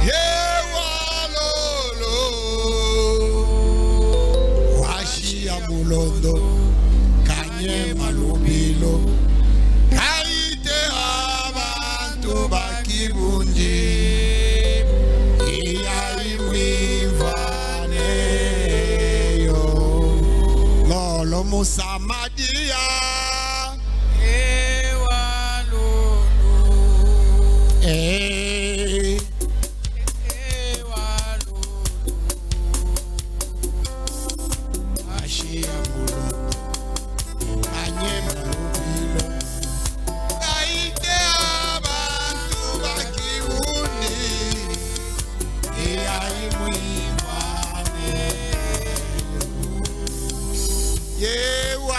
Speaker 1: Yewa lolo. Washi ya mulondo. Kanye malubilo. Kaite abantu bakibundi. Iya imwivaneyo. Lolo Musamadia.
Speaker 2: Ewa lolo.
Speaker 1: Eh.
Speaker 2: Ewa lolo.
Speaker 1: Washi ya mulondo. Kanye malubilo. Kaite abantu bakibundi. Iya imwivaneyo. Yewa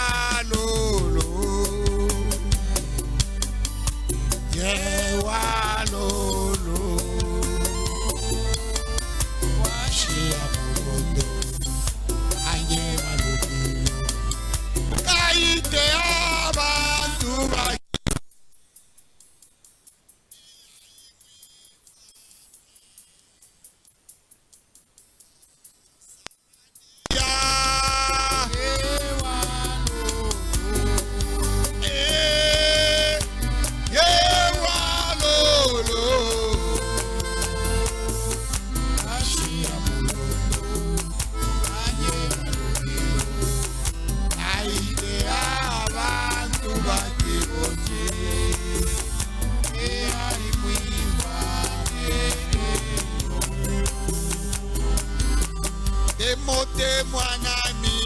Speaker 1: Demote mwanami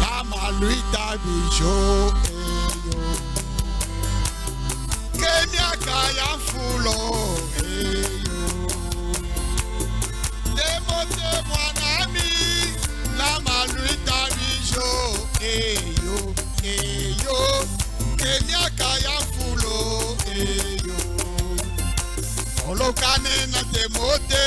Speaker 1: la maluita bijo eyo. Kemiaka ya fulo eyo. Demote mwanami la maluita bijo eyo eyo. Kemiaka ya fulo eyo. Olokane na Demote.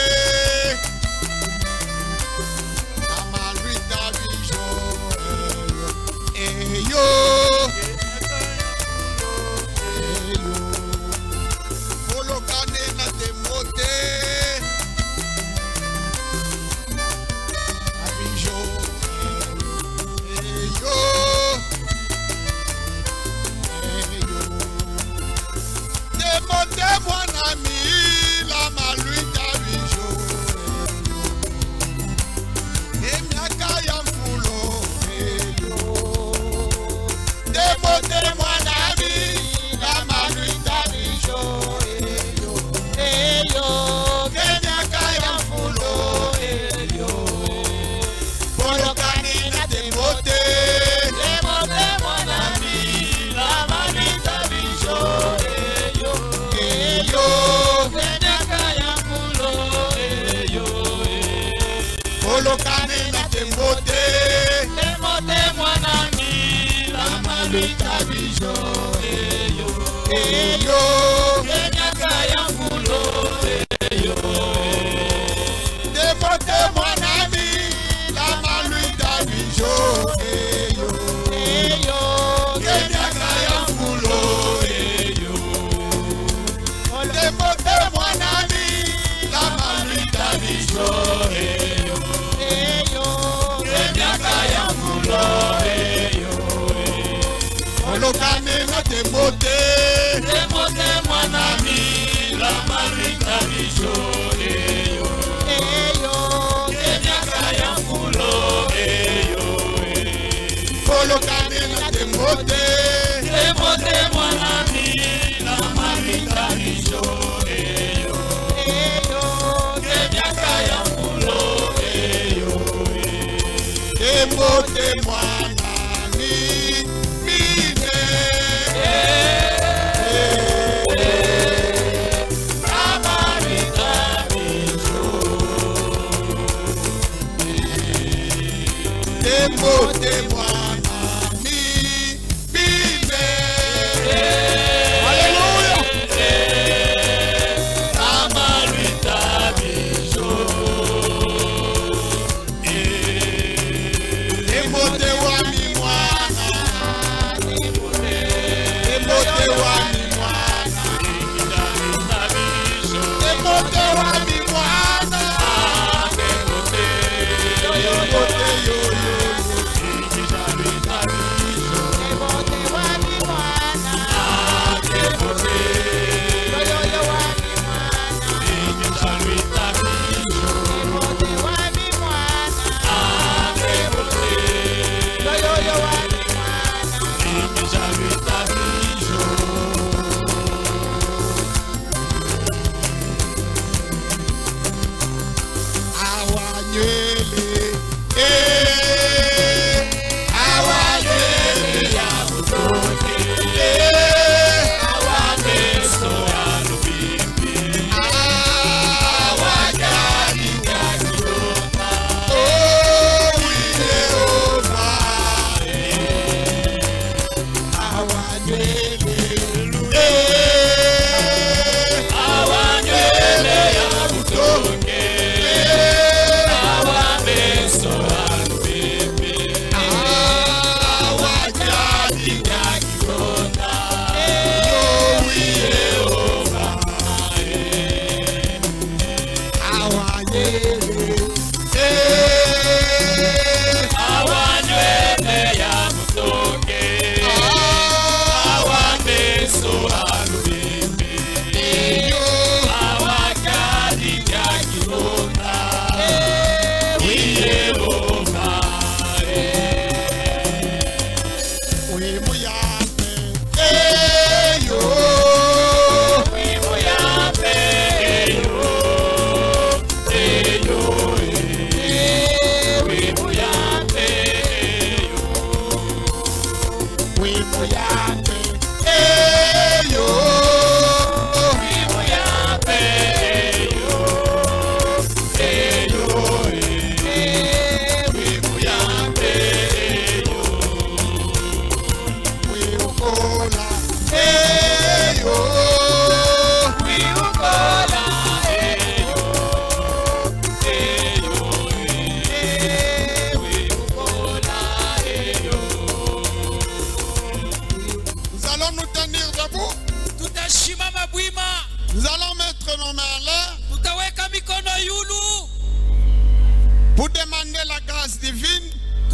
Speaker 3: yo.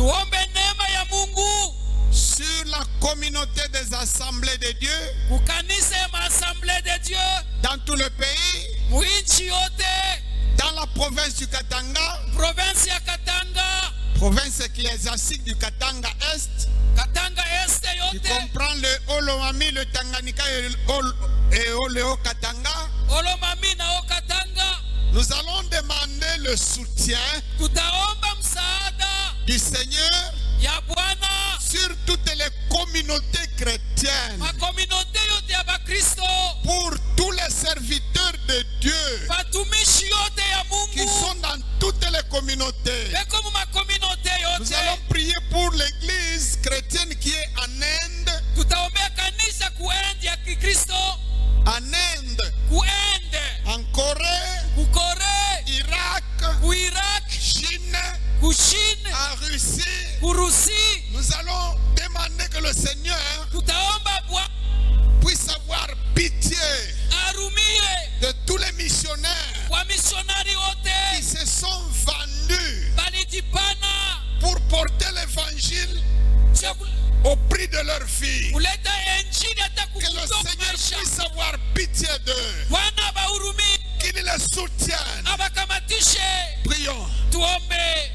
Speaker 2: tuombe neema ya Mungu
Speaker 1: sur la communauté des assemblées de Dieu
Speaker 2: kukanisa ya maassemblée de Dieu
Speaker 1: dans tout le pays,
Speaker 2: muinchi yote,
Speaker 1: dans la province du Katanga,
Speaker 2: province ya Katanga,
Speaker 1: province ecclésiastique du Katanga Est,
Speaker 2: Katanga Este
Speaker 1: qui
Speaker 2: yote,
Speaker 1: comprend le Olomami, le Tanganyika et le Haut-Katanga.
Speaker 2: Olomami na Okatanga.
Speaker 1: Nous allons demander le soutien
Speaker 2: Tutaomba msaada
Speaker 1: du Seigneur
Speaker 2: ya Bwana
Speaker 1: sur toutes les communautés chrétiennes,
Speaker 2: makomunote yote ya Bakristo,
Speaker 1: pour tous les serviteurs de Dieu
Speaker 2: batumishi yote ya
Speaker 1: qui
Speaker 2: Mungu
Speaker 1: sont dans toutes les communautés.
Speaker 2: beko mu makomunote
Speaker 1: Nous
Speaker 2: yote.
Speaker 1: allons prier pour l'église chrétienne qui est en Inde,
Speaker 2: Tutaombea kanisa kuende ya Kikristo,
Speaker 1: en Inde,
Speaker 2: kuende
Speaker 1: en Corée,
Speaker 2: kukore,
Speaker 1: Irak,
Speaker 2: kuirak,
Speaker 1: Chine,
Speaker 2: kushine,
Speaker 1: en Russie.
Speaker 2: kurusi.
Speaker 1: Nous allons demander que le Seigneur
Speaker 2: Tutaomba Bwana
Speaker 1: puisse avoir pitié
Speaker 2: arumie
Speaker 1: de tous les missionnaires
Speaker 2: kwa misionari
Speaker 1: qui
Speaker 2: wote
Speaker 1: se sont vendus
Speaker 2: balijipana
Speaker 1: pour porter l'évangile
Speaker 2: cha
Speaker 1: au prix de leur vie.
Speaker 2: kuleta injili hata
Speaker 1: Que le
Speaker 2: kukutoa
Speaker 1: Seigneur
Speaker 2: maisha.
Speaker 1: puisse avoir pitié d'eux,
Speaker 2: Bwana bahurumie,
Speaker 1: qu'il les soutienne.
Speaker 2: abakamatishe.
Speaker 1: Prions.
Speaker 2: Tuombe.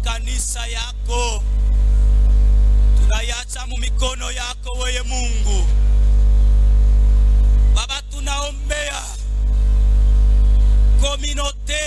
Speaker 4: Kanisa yako tunaiacha mu mikono yako wewe Mungu. Baba, tunaombea kominote